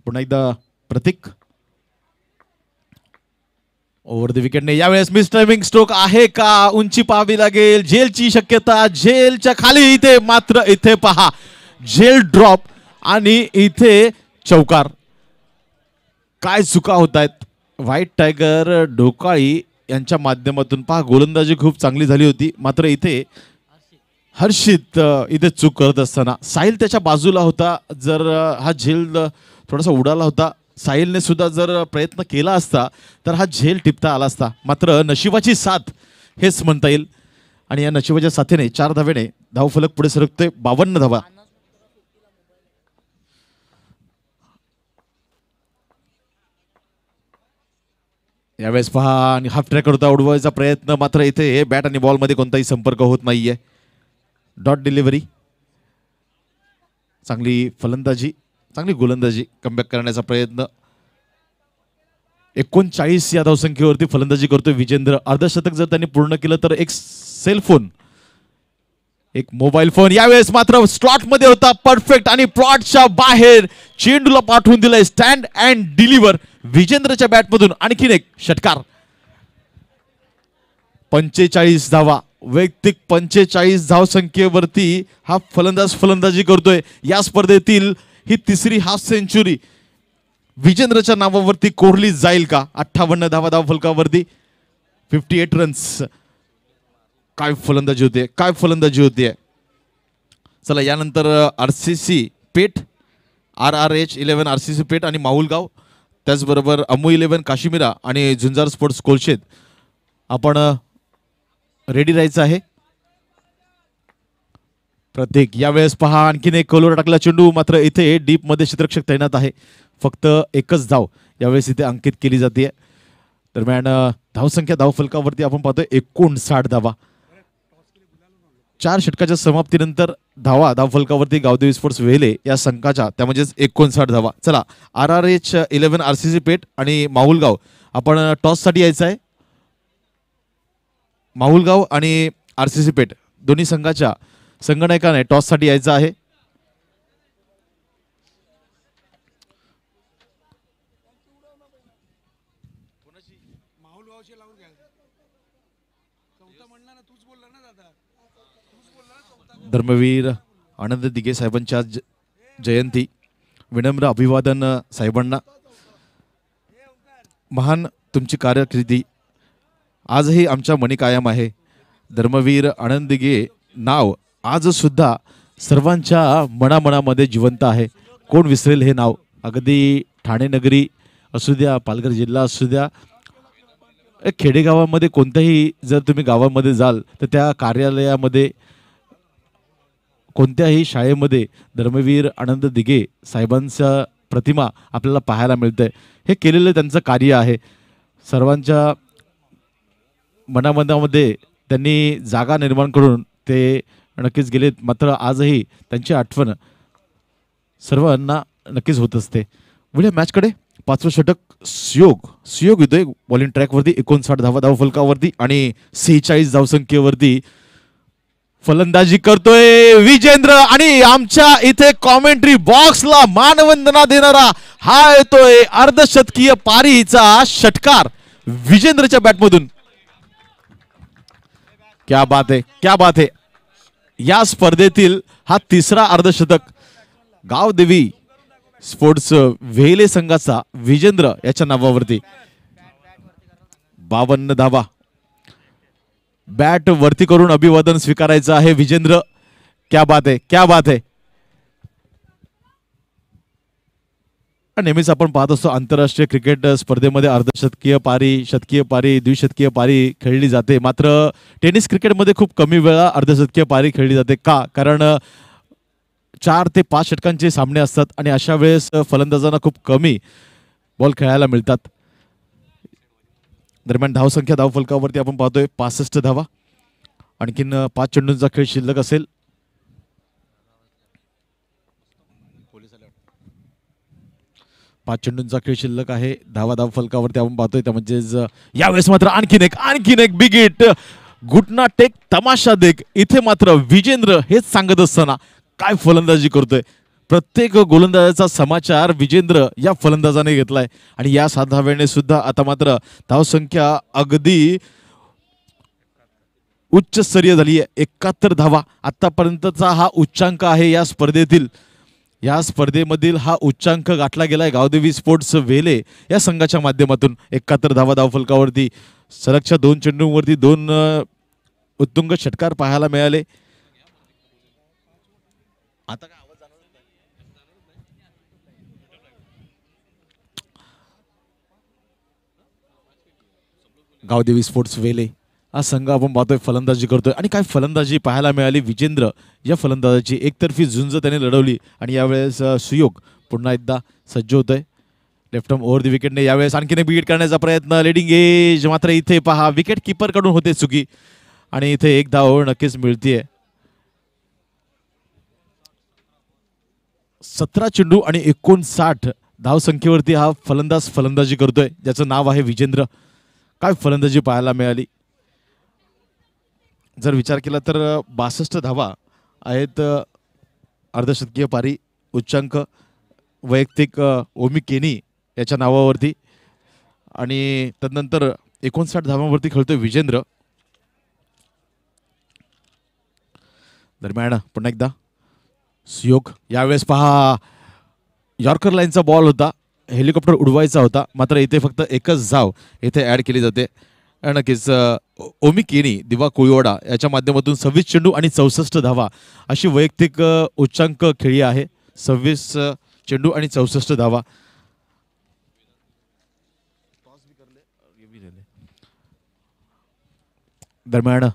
पुन्हा एकदा प्रतीक ओव्हर द विकेटने. यावेळेस मिस टायमिंग स्ट्रोक आहे का. उंची पाहावी लागेल. झेलची शक्यता. झेलच्या खाली इथे पहा झेल ड्रॉप आणि इथे चौकार. काय चुका होत आहेत. व्हाईट टायगर ढोकाळी यांच्या माध्यमातून पहा गोलंदाजी खूप चांगली झाली होती. मात्र इथे हर्षित इथे चूक करत असताना साहिल त्याच्या बाजूला होता. जर हा झेल थोडासा उडाला होता साहिलने सुद्धा जर प्रयत्न केला असता तर हा झेल टिपता आला असता. मात्र नशिबाची साथ हेच म्हणता येईल आणि या नशिबाच्या साथीने 4 धावेने धावफलक पुढे सरकतोय 52 धावा. यावेळेस पहा आणि हाफ ट्रॅक करता उडवायचा प्रयत्न. मात्र इथे बॅट आणि बॉल मध्ये कोणताही संपर्क होत नाहीये. Dot delivery. चांगली फलंदाजी चांगली गोलंदाजी कमबॅक करण्याचा प्रयत्न. 39 या धावसंख्येवरती फलंदाजी करतोय विजेंद्र. अर्धशतक जर त्यांनी पूर्ण केलं तर एक सेलफोन एक मोबाईल फोन यावेळेस मात्र स्लॉट मध्ये होता परफेक्ट आणि प्लॉटच्या बाहेर चेंडूला पाठवून दिलाय स्टँड अँड डिलिव्हर विजेंद्रच्या बॅट मधून आणखीन एक षटकार 45 धावा वैयक्तिक 45 धाव संख्येवरती हा फलंदाज फलंदाजी करतोय या स्पर्धेतील ही तिसरी हाफ सेंचुरी विजेंद्रच्या नावावरती कोरली जाईल का 58 धावा धाव फलकावरती 58 रन्स काय फलंदाजी होते काय फलंदाजी होते चला यानंतर RCC Peth RRH 11 RCC Peth आणि माहुलगाव त्याचबरोबर अमू 11 काश्मीरा आणि झुंजार स्पोर्ट्स कोलशेत आपण रेडी राहायचं आहे प्रत्येक यावेळेस पहा आणखीन एक कोलवर टाकला चेंडू मात्र इथे डीप मध्ये क्षेत्ररक्षक तैनात आहे फक्त एकच धाव यावेळेस इथे अंकित केली जाते दरम्यान धावसंख्या धाव फलकावरती आपण पाहतोय 59 धावा 4 षटकाच्या समाप्तीनंतर धावा धाव फलकावरती गावदेवी स्पोर्ट्स वेले या संघाच्या त्या म्हणजेच 59 धावा चला RRH 11 आरसीसी पेठ आणि माहुलगाव आपण टॉस साठी यायचं आहे माहुलगाव आणि आरसीसी पेठ दोन्ही संघाच्या संगणकाने टॉस साठी यायचं आहे धर्मवीर आनंद दिघे साहेबांच्या जयंती विनम्र अभिवादन साहेबांना महान तुमची कारकिर्दी आजही आमच्या मनी कायम आहे धर्मवीर आनंद दिघे नाव आज सुद्धा सर्वांच्या मनामनामध्ये जिवंत आहे कोण विसरेल हे नाव अगदी ठाणे नगरी असू द्या पालघर जिल्हा असू द्या खेडेगावामध्ये कोणत्याही जर तुम्ही गावामध्ये जाल तर त्या कार्यालयामध्ये कोणत्याही शाळेमध्ये धर्मवीर आनंद दिघे साहेबांचा प्रतिमा आपल्याला पाहायला मिळते हे केलेलं त्यांचं कार्य आहे सर्वांच्या मनामनामध्ये त्यांनी जागा निर्माण करून ते नक्कीच गेलेत मात्र आजही त्यांची आठवण सर्वांना नक्कीच होत असते पुढे मॅचकडे 5वं षटक सुयोग येतोय बॉलिंग ट्रॅकवरती 59 धावा धाव फलकावरती आणि 46 धावसंख्येवरती फलंदाजी करतोय विजेंद्र आणि आमच्या इथे कॉमेंट्री बॉक्सला मानवंदना देणारा हा येतोय अर्धशतकीय पारीचा षटकार विजेंद्रच्या बॅटमधून क्या बात है या स्पर्धेतील हा तिसरा अर्धशतक गावदेवी स्पोर्ट्स वेले संघाचा विजेंद्र याच्या नावावरती 52 धावा बॅट वरती करून अभिवादन स्वीकारायचं आहे विजेंद्र क्या बात है नेहमीच आपण पाहत असतो आंतरराष्ट्रीय क्रिकेट स्पर्धेमध्ये अर्धशतकीय पारी शतकीय पारी द्विशतकीय पारी खेळली जाते मात्र टेनिस क्रिकेटमध्ये खूप कमी वेळा अर्धशतकीय पारी खेळली जाते का कारण 4 ते 5 षटकांचे सामने असतात आणि अशा वेळेस फलंदाजांना खूप कमी बॉल खेळायला मिळतात दरम्यान धावसंख्या धाव फलकावरती आपण पाहतोय 65 धावा आणखीन 5 चेंडूंचा खेळ शिल्लक असेल 5 चेंडूंचा खेळ शिल्लक आहे धावा धाव फलकावरती आपण पाहतोय त्या म्हणजेच यावेळेस मात्र आणखीन एक बिग हिट घुटना टेक तमाशा देख इथे मात्र विजेंद्र हेच सांगत असताना काय फलंदाजी करतोय प्रत्येक गोलंदाजाचा समाचार विजेंद्र या फलंदाजाने घेतलाय आणि या 7 धाव्याने सुद्धा आता मात्र धावसंख्या अगदी उच्च स्तरीय झाली आहे 71 धावा आतापर्यंतचा हा उच्चांक आहे या स्पर्धेतील या स्पर्धेमधील हा उच्चांक गाठला गेलाय गावदेवी स्पोर्ट्स वेले या संघाच्या माध्यमातून 71 धावा धाव फलकावरती सलगच्या 2 चेंडूंवरती 2 उत्तुंग षटकार पाहायला मिळाले आता काय आवाज गावदेवी स्पोर्ट्स वेले हा संघ आपण पाहतोय फलंदाजी करतोय आणि काय फलंदाजी पाहायला मिळाली विजेंद्र या फलंदाजाची एकतर्फी झुंज त्याने लढवली आणि यावेळेस सुयोग पुन्हा एकदा सज्ज होतोय लेफ्ट आर्म ओव्हर द विकेटने यावेळेस आणखीन एक विकेट करण्याचा प्रयत्न लीडिंग एज मात्र इथे पहा विकेट कीपर कडून होते चुकी आणि इथे एक धाव नक्कीच मिळतीये 17 चेंडू आणि 59 धाव संख्येवरती हा फलंदाज फलंदाजी करतोय ज्याचं नाव आहे विजेंद्र काय फलंदाजी पाहायला मिळाली जर विचार केला तर 62 धावा आहेत अर्धशतकीय पारी उच्चांक वैयक्तिक ओमी केनी याच्या नावावरती आणि तदनंतर 59 धावांवरती खेळतोय विजेंद्र. दरम्यान पुन्हा एकदा सुयोग, यावेळेस पहा यॉर्कर लाईनचा बॉल होता, हेलिकॉप्टर उडवायचा होता, मात्र इथे फक्त एकच धाव इथे ॲड केली जाते. नक्कीच ओमी केनी दिवा कोळीवाडा याच्या माध्यमातून 26 चेंडू आणि 64 धावा अशी वैयक्तिक उच्चांक खेळी आहे. 26 चेंडू आणि 64 धावा. दरम्यान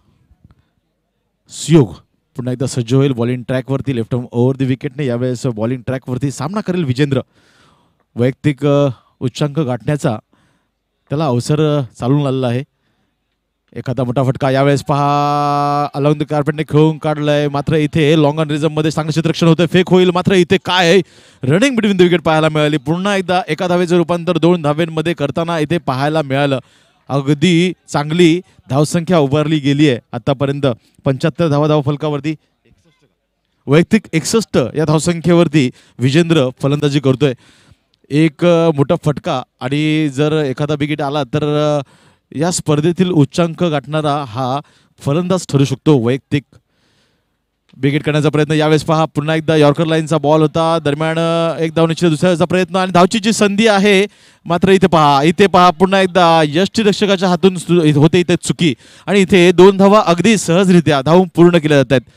सुयोग पुन्हा एकदा सज्ज होईल बॉलिंग ट्रॅकवरती. लेफ्ट ओव्हर दी विकेटने यावेळेस बॉलिंग ट्रॅकवरती सामना करेल विजेंद्र. वैयक्तिक उच्चांक गाठण्याचा त्याला अवसर चालून आलेला आहे. एखादा मोठा फटका यावेळेस पहा अलॉंग द कार्पेटने खेळून काढलाय, मात्र इथे लॉंग ऑन रिझम मध्ये चांगलं क्षेत्ररक्षण होतं, फेक होईल, मात्र इथे काय आहे रनिंग बिटवीन द विकेट पाहायला मिळाली. पुन्हा एकदा एका धावेचं रूपांतर 2 धावेंमध्ये करताना इथे पाहायला मिळालं. अगदी चांगली धावसंख्या उभारली गेली आहे आतापर्यंत. 75 धावा फलकावरती, वैयक्तिक 61 या धावसंख्येवरती विजेंद्र फलंदाजी करतोय. एक मोठा फटका आणि जर एखादा विकेट आला तर या स्पर्धेतील उच्चांक गाठणारा हा फलंदाज ठरू शकतो. वैयक्तिक विकेट करण्याचा प्रयत्न यावेळेस पहा पुन्हा एकदा यॉर्कर लाईनचा बॉल होता. दरम्यान एक धावनीच्या दुसऱ्याचा प्रयत्न आणि धावची जी संधी आहे, मात्र इथे पहा पुन्हा एकदा यष्टीरक्षकाच्या हातून होते इथे चुकी आणि इथे 2 धावा अगदी सहजरित्या धावून पूर्ण केल्या जात आहेत.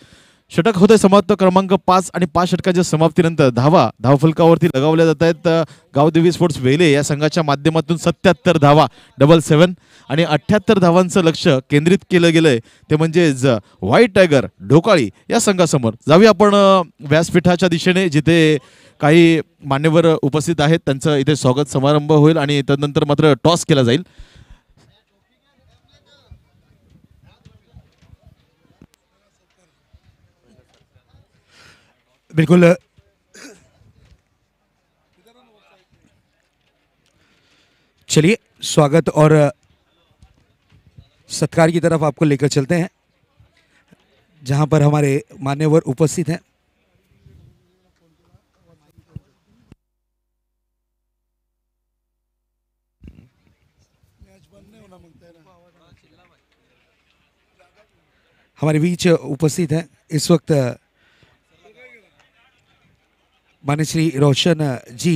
षटक होते समाप्त क्रमांक 5 आणि 5 षटकाच्या समाप्तीनंतर धावफलकावरती लगावल्या जात आहेत. गावदेवी स्पोर्ट्स वेले या संघाच्या माध्यमातून 77 धावा 77 आणि 78 धावांचं लक्ष केंद्रित केलं गेलंय ते म्हणजेच व्हाईट टायगर ढोकाळी या संघासमोर. जाऊया आपण व्यासपीठाच्या दिशेने जिथे काही मान्यवर उपस्थित आहेत, त्यांचं इथे स्वागत समारंभ होईल आणि तदनंतर मात्र टॉस केला जाईल. बिल्कुल चलिए स्वागत और सत्कार की तरफ आपको लेकर चलते हैं जहां पर हमारे मान्यवर उपस्थित हैं. हमारे बीच उपस्थित हैं इस वक्त माननीय श्री रोशन जी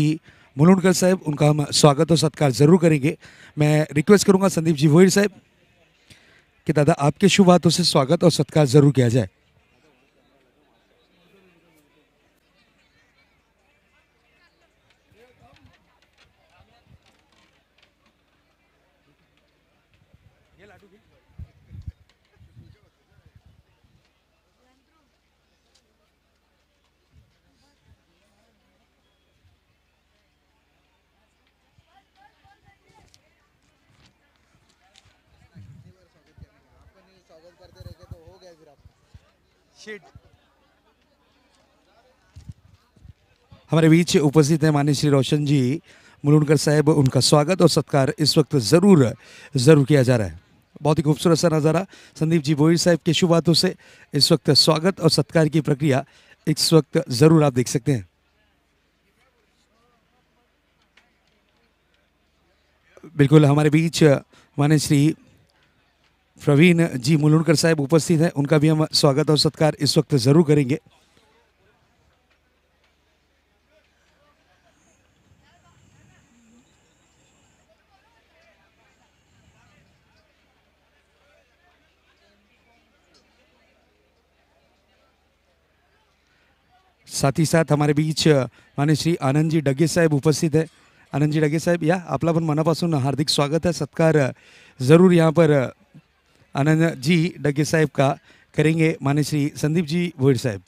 मुलुंडकर साहब, उनका हम स्वागत और सत्कार जरूर करेंगे. मैं रिक्वेस्ट करूंगा संदीप जी भोईर साहब कि दादा आपके शुभ हाथों से स्वागत और सत्कार जरूर किया जाए. हमारे बीच उपस्थित है माननीय श्री रोशन जी मुलुंडकर साहब, उनका स्वागत और सत्कार इस वक्त जरूर किया जा रहा है. बहुत ही खूबसूरत सा नज़ारा संदीप जी भोईर साहब के शुभ हाथों से इस वक्त स्वागत और सत्कार की प्रक्रिया इस वक्त जरूर आप देख सकते हैं. बिल्कुल हमारे बीच माननीय श्री प्रवीण जी मुलुंडकर साहब उपस्थित हैं, उनका भी हम स्वागत और सत्कार इस वक्त जरूर करेंगे. साथ ही साथ हमारे बीच माननीय श्री आनंद जी डगे साहेब उपस्थित है. आनंद जी डगे साहेब या आपला पण मनापासून हार्दिक स्वागत है, सत्कार जरूर यहाँ पर आनंद जी डगे साहेब का करेंगे माननीय श्री संदीप जी भोईर साहब.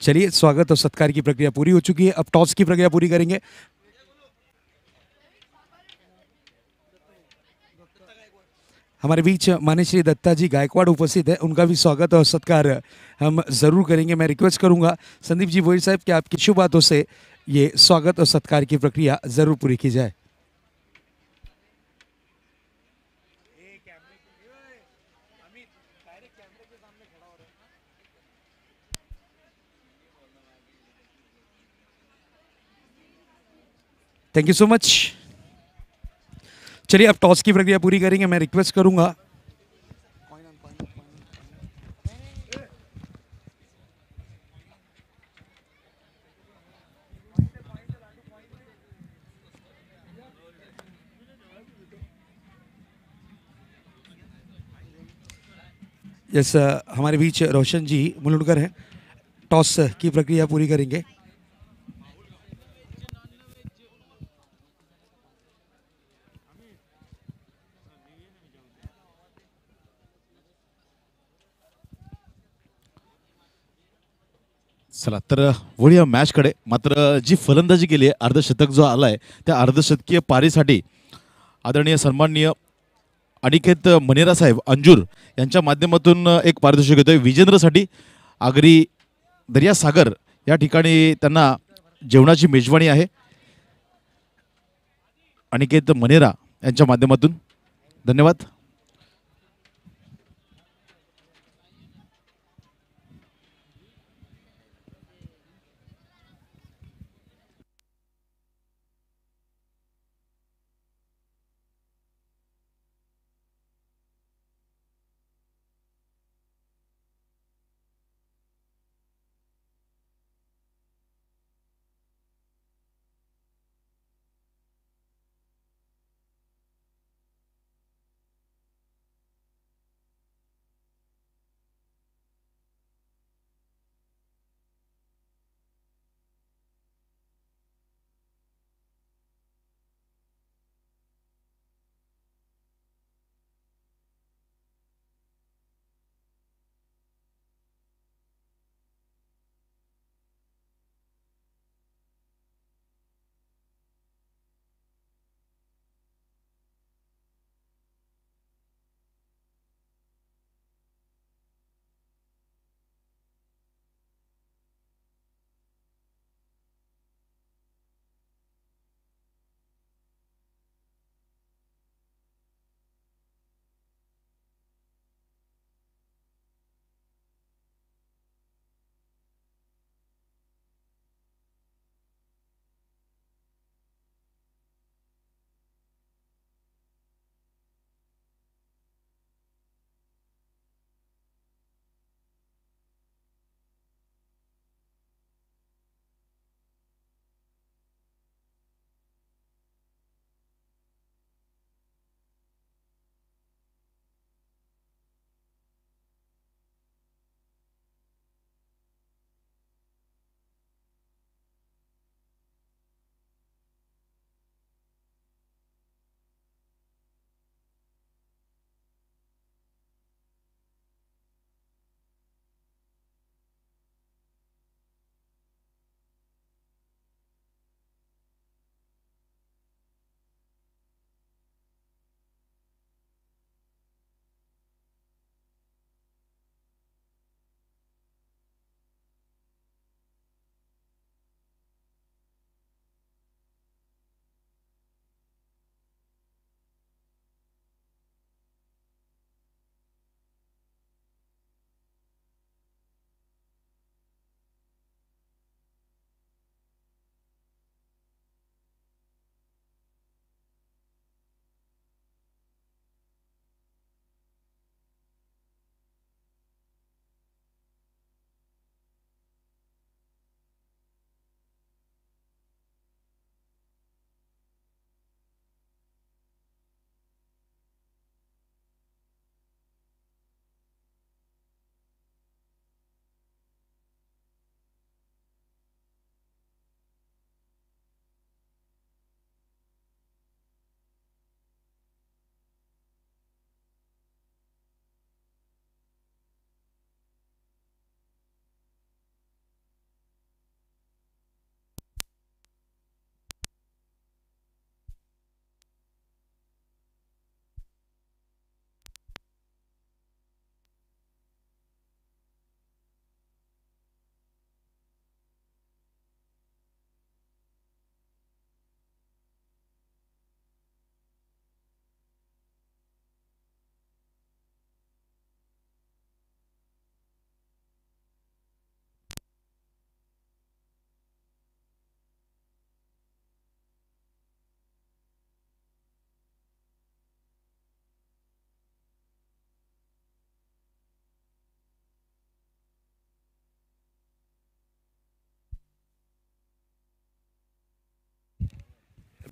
चलिए स्वागत और सत्कार की प्रक्रिया पूरी हो चुकी है. अब टॉस की प्रक्रिया पूरी करेंगे. हमारे बीच मान्य श्री दत्ता जी गायकवाड़ उपस्थित है, उनका भी स्वागत और सत्कार हम जरूर करेंगे। मैं रिक्वेस्ट करूंगा संदीप जी भोईर साहब कि आपकी शुभ बातों से ये स्वागत और सत्कार की प्रक्रिया जरूर पूरी की जाए। Thank you so much. चलिए अब टॉस की प्रक्रिया पूरी करेंगे। मैं रिक्वेस्ट करूंगा यस, हमारे बीच रोशन जी मुलुंडकर हैं, टॉस की प्रक्रिया पूरी करेंगे। चला तर वळूया मॅचकडे. मात्र जी फलंदाजी केली आहे, अर्धशतक जो आलाय त्या अर्धशतकीय पारीसाठी आदरणीय सन्माननीय अनिकेत मनेरा साहेब अंजूर यांच्या माध्यमातून एक पारितोषिक येतोय विजेंद्रसाठी. आगरी दर्या सागर या ठिकाणी त्यांना जेवणाची मेजवानी आहे. अनिकेत मनेरा यांच्या माध्यमातून धन्यवाद.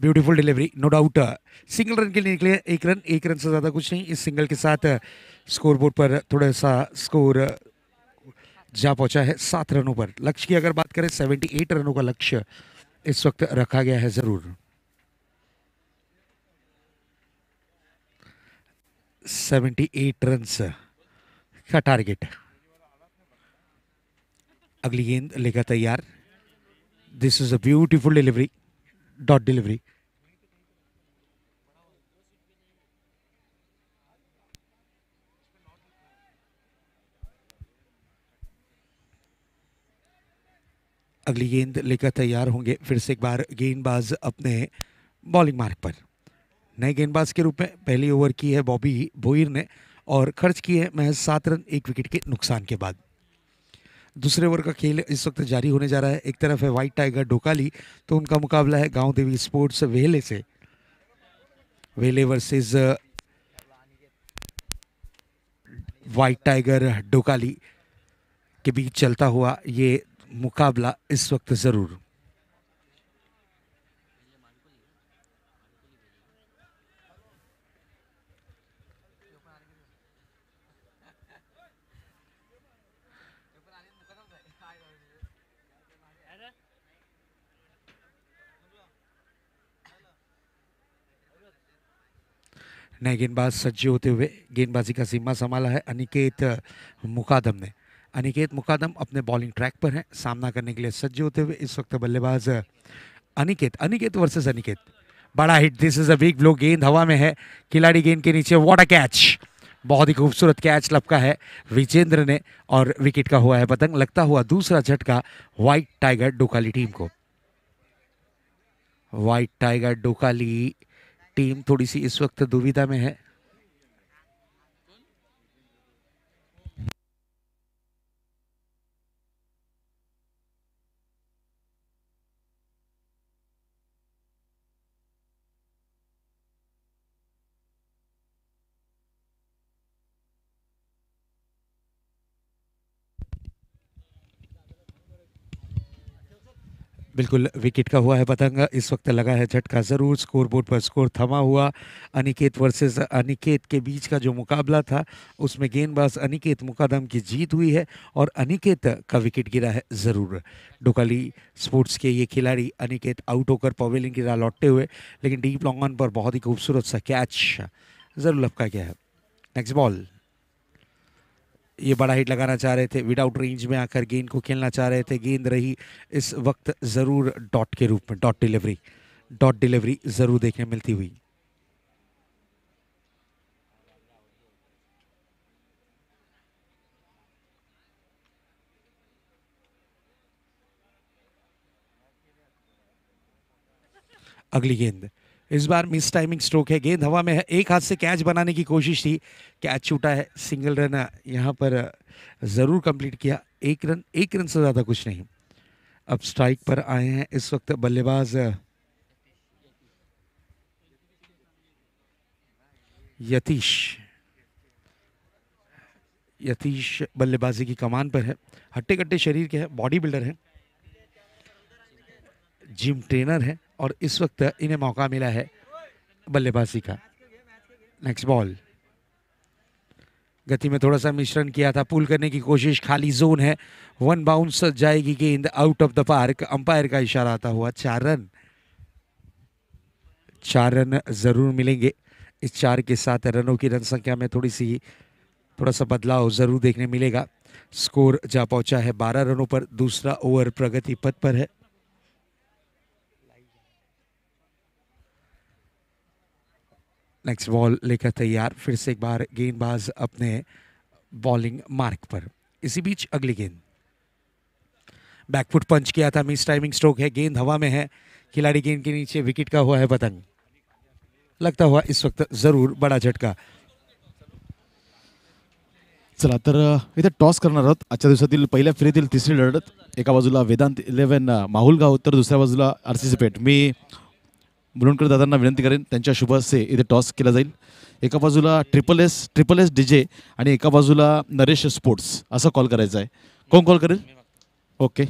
Beautiful delivery, no doubt. Single run के लिए निकले, एक रन से ज़्यादा कुछ नहीं। इस सिंगल के साथ स्कोर बोर्ड पर थोड़ा सा स्कोर जा पहुंचा है 7 रनों पर। लक्ष्य की अगर बात करें 78 रनों का लक्ष्य इस वक्त रखा गया है जरूर। 78 रन का टारगेट। अगली गेंद लेकर तैयार। This is a beautiful delivery, dot delivery. अगली गेंद लेकर तैयार होंगे फिर से एक बार गेंदबाज अपने बॉलिंग मार्ग पर। नए गेंदबाज के रूप में पहली ओवर की है बॉबी भोईर ने और खर्च किए महज 7 रन 1 विकेट के नुकसान के बाद। दूसरे ओवर का खेल इस वक्त जारी होने जा रहा है। एक तरफ है व्हाइट टाइगर डोकाली, तो उनका मुकाबला है गांव देवी स्पोर्ट्स वेले से। वेले वर्सेस व्हाइट टाइगर डोकाली के बीच चलता हुआ ये मुकाबला इस वक्त जरूर। नए गेंदबाज सज्ज होते हुए गेंदबाजी का जिम्मा संभाला है अनिकेत मुकादम ने। अनिकेत मुकादम अपने बॉलिंग ट्रैक पर हैं, सामना करने के लिए सज्ज होते हुए इस वक्त बल्लेबाज अनिकेत वर्सेस अनिकेत। बड़ा hit, this is a big blow. गेंद हवा में है, खिलाड़ी गेंद के नीचे, व्हाट अ कैच। बहुत ही खूबसूरत कैच लपका है विजेंद्र ने और विकेट का हुआ है पतंग। लगता हुआ दूसरा झटका व्हाइट टाइगर डोकाली टीम को। व्हाइट टाइगर डोकाली टीम थोड़ी सी इस वक्त दुविधा में है। बिल्कुल विकेट का हुआ है पतंग। इस वक्त लगा है झटका जरूर। स्कोर बोर्ड पर स्कोर थमा हुआ। अनिकेत वर्सेस अनिकेत के बीच का जो मुकाबला था उसमें गेंदबाज अनिकेत मुकादम की जीत हुई है और अनिकेत का विकेट गिरा है जरूर। डोकाली स्पोर्ट्स के ये खिलाड़ी अनिकेत आउट होकर पवेलियन की राह लौटते हुए, लेकिन डीप लॉन्ग ऑन पर बहुत ही खूबसूरत सा कैच जरूर लपका गया है। Next ball. ये बड़ा हिट लगाना चाह रहे थे, विदाउट रेंज में आकर गेंद को खेलना चाह रहे थे। गेंद रही इस वक्त जरूर डॉट के रूप में, डॉट डिलीवरी जरूर देखने मिलती हुई। अगली गेंद इस बार मिस टाइमिंग स्ट्रोक है। गेंद हवा में है, एक हाथ से कैच बनाने की कोशिश थी, कैच छूटा है। सिंगल रन यहाँ पर जरूर कंप्लीट किया। एक रन से ज्यादा कुछ नहीं। अब स्ट्राइक पर आए हैं इस वक्त बल्लेबाज यतीश बल्लेबाजी की कमान पर है। हट्टे कट्टे शरीर के हैं, बॉडी बिल्डर हैं, जिम ट्रेनर है और इस वक्त इन्हें मौका मिला है बल्लेबाजी का। Next ball. गति में थोड़ा सा मिश्रण किया था, पुल करने की कोशिश, खाली जोन है, 1 बाउंस जाएगी गेंद out of the park. Umpire का इशारा आता हुआ 4 रन जरूर मिलेंगे। इस 4 के साथ रनों की रन संख्या में थोड़ा सा बदलाव जरूर देखने मिलेगा। स्कोर जा पहुंचा है 12 रनों पर। दूसरा ओवर प्रगति पथ पर है। नेक्स्ट बॉल लेकर तैयार फिर से एक बार गेंदबाज अपने बॉलिंग मार्क पर। इसी बीच अगली गेंद, बैकफुट पंच किया था, मिस टाइमिंग स्ट्रोक है। गेंद हवा में है, खिलाड़ी गेंद के नीचे, विकेट का हुआ है पतंग। लगता हुआ इस वक्त जरूर बड़ा झटका। चला तर इथे टॉस करणार आहोत। आजच्या दिवसातील पहिल्या फेरीतील तिसरी लढत। एका बाजूला वेदांत 11 माहुलगाव तर दुसऱ्या बाजूला आरसीसी पेठ। मी मुरुणकर दादांना विनंती करेन त्यांच्या शुभ हस्ते इथे टॉस केला जाईल। एका बाजूला ट्रिपल एस डीजे आणि एका बाजूला नरेश स्पोर्ट्स असं कॉल करायचं आहे। कोण कॉल करेल? ओके,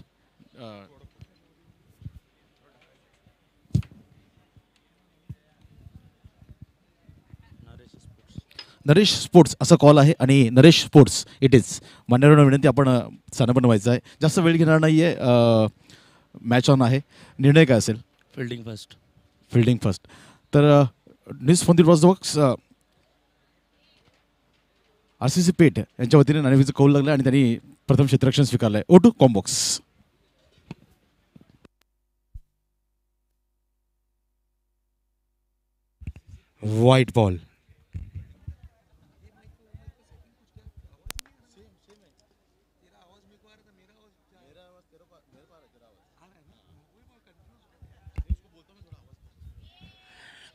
नरेश स्पोर्ट्स असा कॉल आहे आणि नरेश स्पोर्ट्स इट इज. मान्यवरांना विनंती, आपण स्थान बनवायचं आहे. जास्त वेळ घेणार नाही आहे. मॅच ऑन आहे. निर्णय काय असेल? Fielding first. Fielding first. तर news from the was the works RCC पेठ यांच्या वतीने नाणेफेकीचं कौल लागलं आणि त्यांनी प्रथम क्षेत्ररक्षण स्वीकारलं आहे. O2 combox. White ball.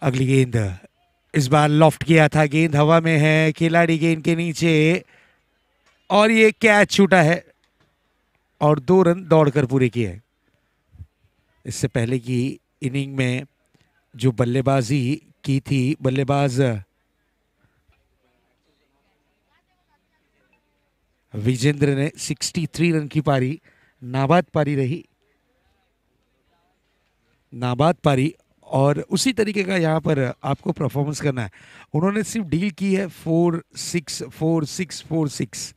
अगली गेंद इस बार लॉफ्ट किया था, गेंद हवा में है, खिलाड़ी गेंद के नीचे और ये कैच छूटा है और 2 रन दौड़कर पूरे किए. इससे पहले की इनिंग में जो बल्लेबाजी की थी बल्लेबाज विजेंद्र ने 63 रन की पारी, नाबाद पारी रही, नाबाद पारी. और उसी तरीके का यहाँ पर आपको परफॉर्मेंस करना है. उन्होंने सिर्फ डील की है 4-6 4-6 4-6.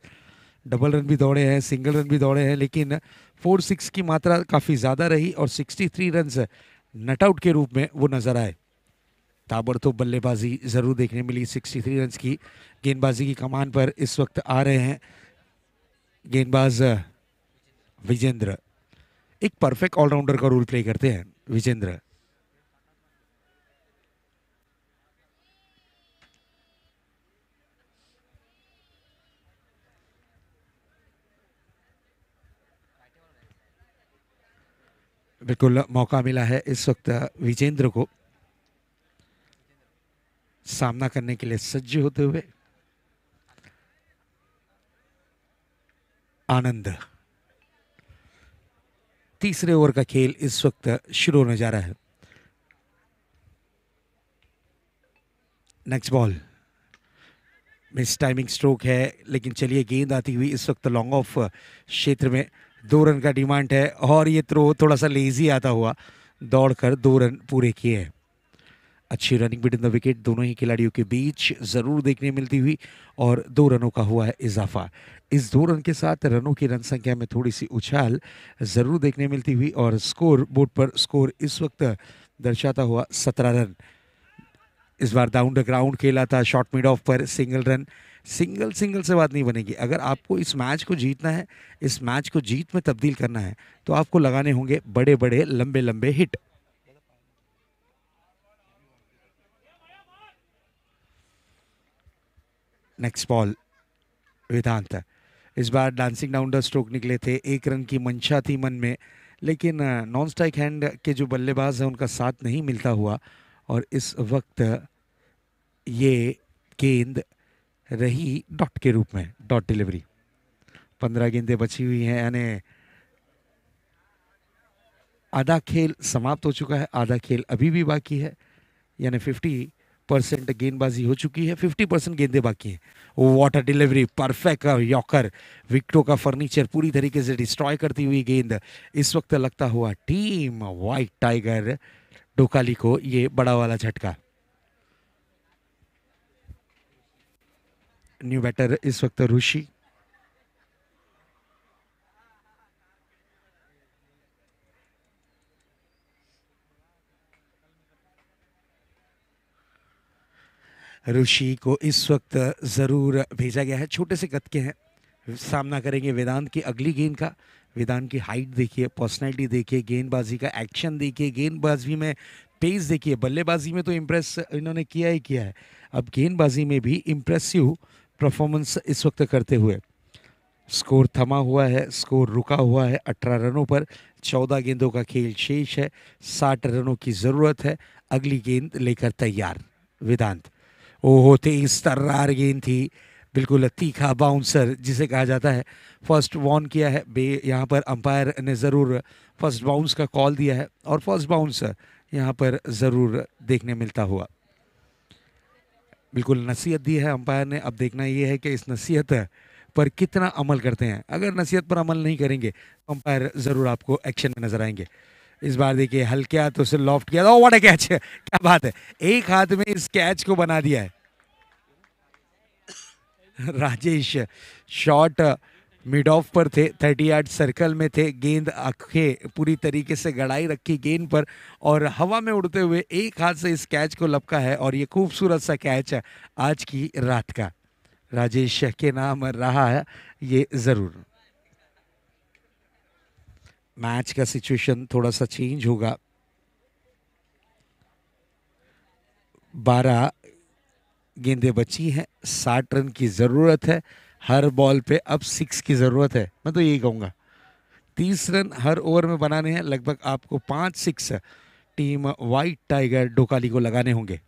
डबल रन भी दौड़े हैं, सिंगल रन भी दौड़े हैं, लेकिन 4-6 की मात्रा काफ़ी ज़्यादा रही और 63 रन नट आउट के रूप में वो नज़र आए. ताबड़तोड़ बल्लेबाजी ज़रूर देखने मिली. 63 रन की गेंदबाजी की कमान पर इस वक्त आ रहे हैं गेंदबाज विजेंद्र. एक परफेक्ट ऑलराउंडर का रोल प्ले करते हैं विजेंद्र. बिल्कुल मौका मिला है इस वक्त विजेंद्र को सामना करने के लिए सज्ज होते हुए. आनंद. तीसरे ओवर का खेल इस वक्त शुरू होने जा रहा है. Next ball. Miss timing stroke है, लेकिन चलिए गेंद आती हुई इस वक्त लॉन्ग ऑफ क्षेत्र में 2 रन का डिमांड है और ये थ्रो थोड़ा सा लेजी आता हुआ दौड़कर 2 रन पूरे किए हैं. अच्छी रनिंग बिटवीन द विकेट दोनों ही खिलाड़ियों के बीच ज़रूर देखने मिलती हुई और 2 रनों का हुआ है इजाफा. इस 2 रन के साथ रनों की रन संख्या में थोड़ी सी उछाल ज़रूर देखने मिलती हुई और स्कोर बोर्ड पर स्कोर इस वक्त दर्शाता हुआ 17 रन. इस बार डाउन द ग्राउंड खेला था, शॉर्ट मिड ऑफ पर सिंगल रन. सिंगल से बात नहीं बनेगी. अगर आपको इस मैच को जीतना है, इस मैच को जीत में तब्दील करना है, तो आपको लगाने होंगे बड़े बड़े लंबे लंबे हिट. Next ball. वेदांत. इस बार डांसिंग डाउन द स्ट्रोक निकले थे. 1 रन की मंशा थी मन में, लेकिन नॉन स्ट्राइक हैंड के जो बल्लेबाज हैं उनका साथ नहीं मिलता हुआ और इस वक्त ये गेंद रही डॉट के रूप में, डॉट डिलीवरी. 15 गेंदें बची हुई हैं, यानी आधा खेल समाप्त हो चुका है, आधा खेल अभी भी बाकी है. यानी 50% गेंदबाजी हो चुकी है, 50% गेंदें बाकी हैं. वाटर डिलीवरी, परफेक्ट यॉर्कर, विकेटों का फर्नीचर पूरी तरीके से डिस्ट्रॉय करती हुई गेंद. इस वक्त लगता हुआ टीम व्हाइट टाइगर डोकाली को ये बड़ा वाला झटका. न्यू बैटर इस वक्त ऋषि. ऋषि को इस वक्त ज़रूर भेजा गया है. छोटे से कद के हैं, सामना करेंगे वेदांत की अगली गेंद का. वेदांत की हाइट देखिए, पर्सनैलिटी देखिए, गेंदबाजी का एक्शन देखिए, गेंदबाजी में पेस देखिए. बल्लेबाजी में तो इम्प्रेस इन्होंने किया ही किया है, अब गेंदबाजी में भी इम्प्रेसिव परफॉर्मेंस इस वक्त करते हुए. स्कोर थमा हुआ है, स्कोर रुका हुआ है 18 रनों पर. 14 गेंदों का खेल शेष है, 60 रनों की ज़रूरत है. अगली गेंद लेकर तैयार वेदांत. ओहो, तेज तर्रार गेंद थी, बिल्कुल तीखा बाउंसर जिसे कहा जाता है. फर्स्ट वॉर्न किया है यहाँ पर अंपायर ने ज़रूर फर्स्ट बाउंस का कॉल दिया है और फर्स्ट बाउंस यहाँ पर ज़रूर देखने मिलता हुआ. बिल्कुल नसीहत दी है अंपायर ने. अब देखना ये है कि इस नसीहत पर कितना अमल करते हैं. अगर नसीहत पर अमल नहीं करेंगे तो अंपायर ज़रूर आपको एक्शन में नजर आएंगे. इस बार देखिए हल्के हाथों से लॉफ्ट किया. ओ व्हाट अ कैच, क्या बात है, एक हाथ में इस कैच को बना दिया है. राजेश शॉट मिड ऑफ पर थे, 30 यार्ड सर्कल में थे, गेंद आंखें पूरी तरीके से गड़ाई रखी गेंद पर और हवा में उड़ते हुए एक हाथ से इस कैच को लपका है और ये खूबसूरत सा कैच है आज की रात का। राजेश के नाम रहा है ये जरूर। मैच का सिचुएशन थोड़ा सा चेंज होगा। 12 गेंदें बची हैं, 60 रन की ज़रूरत है। हर बॉल पे अब 6 की ज़रूरत है, मैं तो यही कहूँगा। 30 रन हर ओवर में बनाने हैं, लगभग आपको 5 6 टीम वाइट टाइगर डोकाली को लगाने होंगे।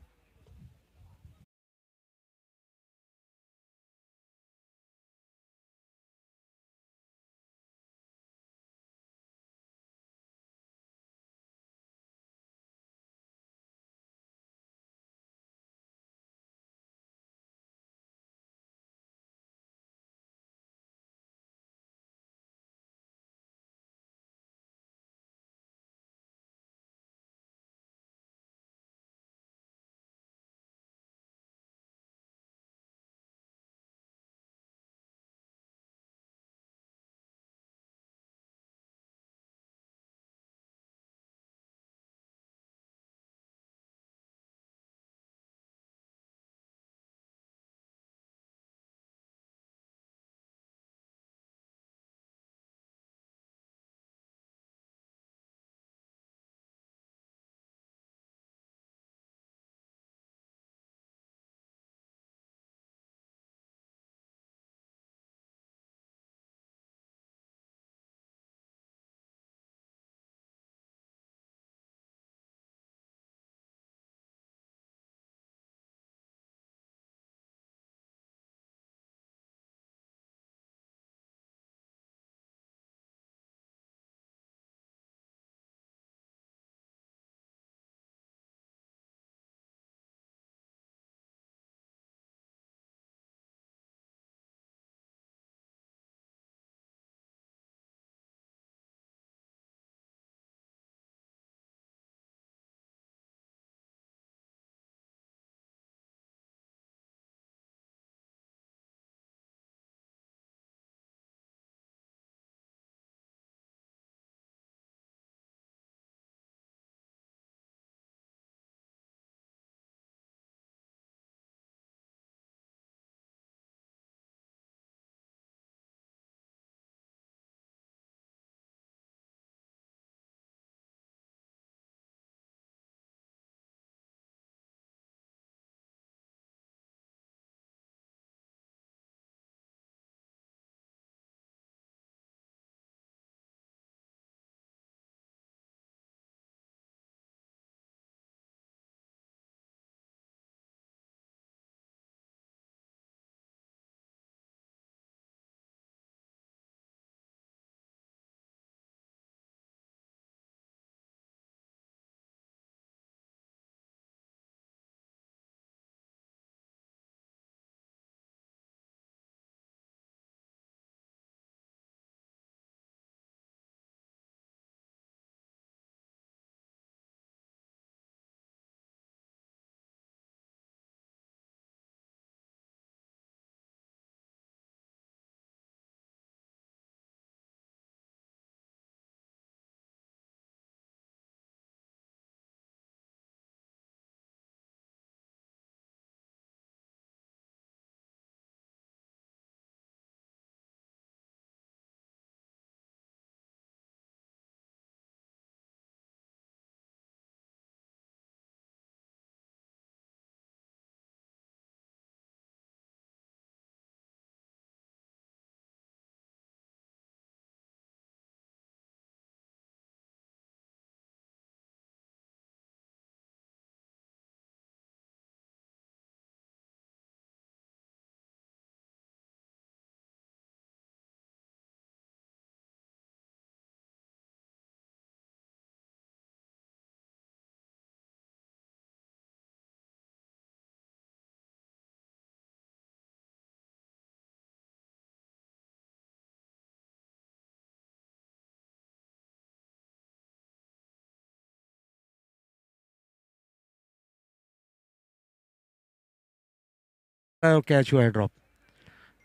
कैच हुआ है ड्रॉप।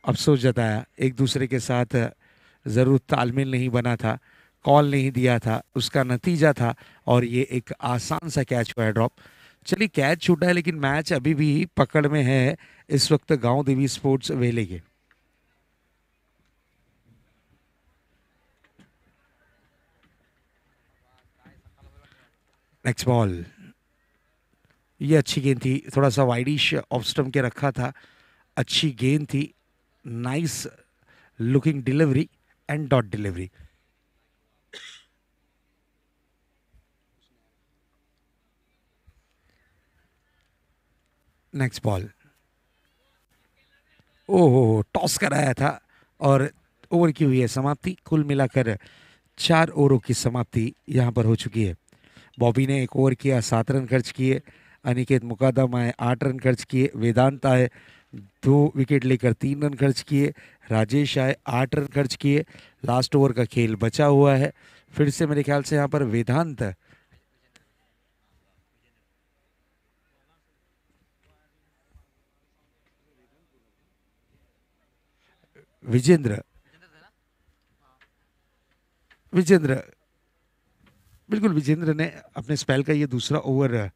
अफसोस जताया, एक दूसरे के साथ ज़रूर तालमेल नहीं बना था, कॉल नहीं दिया था, उसका नतीजा था। और ये एक आसान सा कैच हुआ है ड्रॉप। चलिए कैच छूटा है लेकिन मैच अभी भी पकड़ में है इस वक्त गांव देवी स्पोर्ट्स वेले के। नेक्स्ट बॉल, ये अच्छी गेंद थी, थोड़ा सा वाइडिश ऑफ स्टंप के रखा था, अच्छी गेंद थी, nice looking delivery and dot delivery. Next ball, ओहो टॉस कराया था और ओवर की हुई है समाप्ति। कुल मिलाकर 4 ओवरों की समाप्ति यहाँ पर हो चुकी है। बॉबी ने 1 ओवर किया, 7 रन खर्च किए। अनिकेत मुकादम आए, 8 रन खर्च किए। वेदांत आए, 2 विकेट लेकर 3 रन खर्च किए। राजेश आए, 8 रन खर्च किए। लास्ट ओवर का खेल बचा हुआ है। फिर से मेरे ख्याल से यहाँ पर वेदांत, विजेंद्र, विजेंद्र, बिल्कुल विजेंद्र ने अपने स्पेल का ये दूसरा ओवर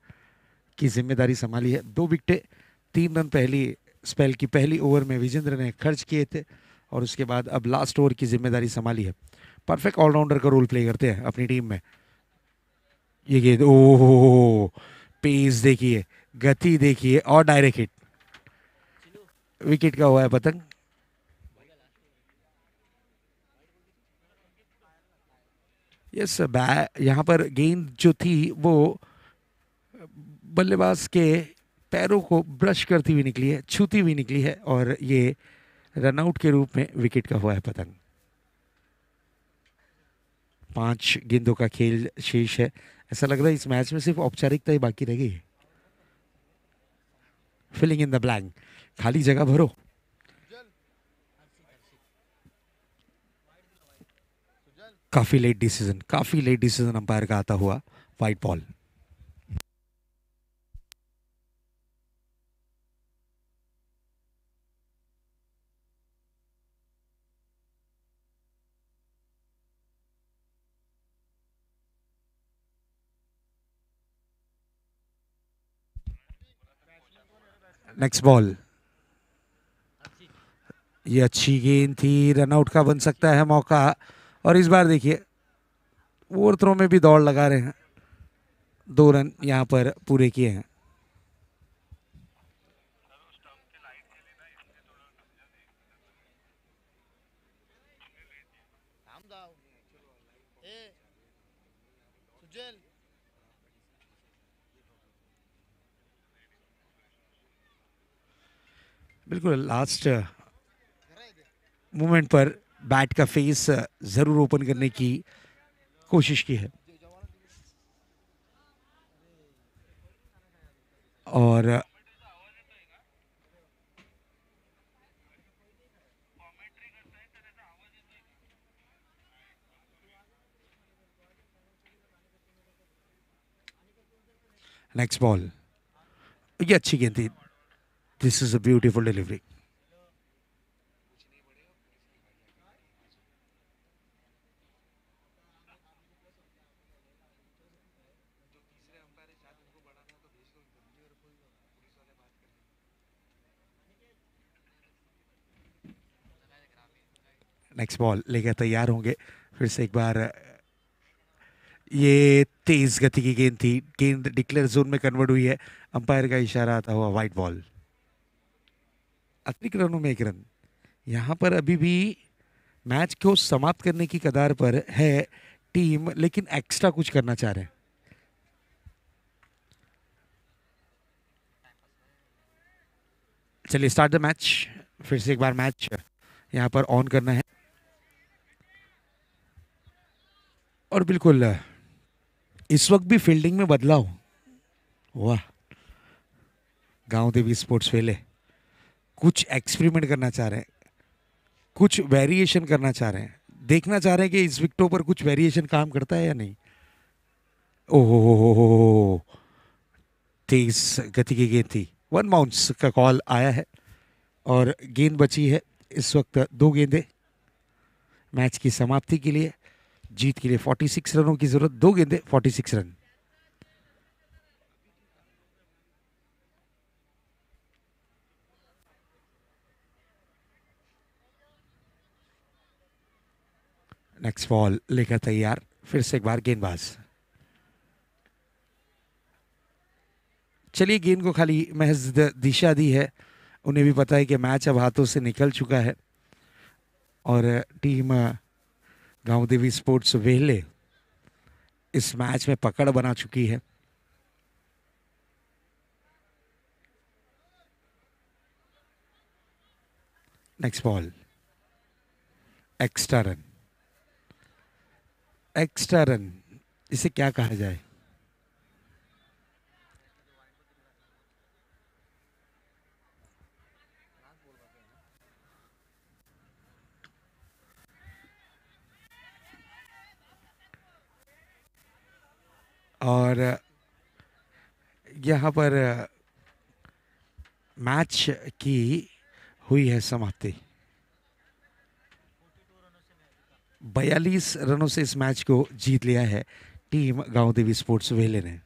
की जिम्मेदारी संभाली है। 2 विकेटें, 3 रन पहली स्पेल की पहली ओवर में विजेंद्र ने खर्च किए थे और उसके बाद अब लास्ट ओवर की जिम्मेदारी संभाली है। परफेक्ट ऑलराउंडर का रोल प्ले करते हैं अपनी टीम में। ये गेंद, ओहो, पेस देखिए, गति देखिए और डायरेक्ट हिट। विकेट का हुआ है पतंग। यस, यहाँ पर गेंद जो थी वो बल्लेबाज के पैरों को ब्रश करती हुई निकली है, छूती हुई निकली है और ये रनआउट के रूप में विकेट का हुआ है पतंग। 5 गेंदों का खेल शेष है। ऐसा लग रहा है इस मैच में सिर्फ औपचारिकता ही बाकी रह गई है। फिलिंग इन द ब्लैंक, खाली जगह भरो। काफी लेट डिसीजन, काफी लेट डिसीजन अंपायर का आता हुआ। White ball. नेक्स्ट बॉल, ये अच्छी गेंद थी, रनआउट का बन सकता है मौका। और इस बार देखिए ओवर थ्रो में भी दौड़ लगा रहे हैं। 2 रन यहाँ पर पूरे किए हैं। बिल्कुल लास्ट मोमेंट पर बैट का फेस जरूर ओपन करने की कोशिश की है और नेक्स्ट बॉल, ये अच्छी गेंद थी। This is a beautiful delivery. Next ball लेकर तैयार होंगे फिर से एक बार। ये तेज गति की गेंद थी, गेंद डिक्लेयर जोन में कन्वर्ट हुई है। अंपायर का इशारा आता हुआ वाइट बॉल। अतिरिक्त रनों में 1 रन। यहाँ पर अभी भी मैच को समाप्त करने की कगार पर है टीम, लेकिन एक्स्ट्रा कुछ करना चाह रहे हैं। चलिए स्टार्ट द मैच। फिर से एक बार मैच यहाँ पर ऑन करना है और बिल्कुल इस वक्त भी फील्डिंग में बदलाव। वाह, गांव देवी स्पोर्ट्स वेले कुछ एक्सपेरिमेंट करना चाह रहे हैं, कुछ वेरिएशन करना चाह रहे हैं, देखना चाह रहे हैं कि इस विकेटों पर कुछ वेरिएशन काम करता है या नहीं। ओहो, तेज गति की गेंद थी। 1 बाउंस का कॉल आया है और गेंद बची है इस वक्त 2 गेंदें मैच की समाप्ति के लिए। जीत के लिए 46 रनों की जरूरत, 2 गेंदें 46 रन। नेक्स्ट बॉल लेकर तैयार, फिर से एक बार गेंदबाज। चलिए, गेंद को खाली महज दिशा दी है, उन्हें भी पता है कि मैच अब हाथों से निकल चुका है और टीम गांव देवी स्पोर्ट्स वेले इस मैच में पकड़ बना चुकी है। Next ball, extra run. Extra run इसे क्या कहा जाए? और यहाँ पर मैच की हुई है समाप्ति। 42 रनों से इस मैच को जीत लिया है टीम गांव देवी स्पोर्ट्स वेले ने।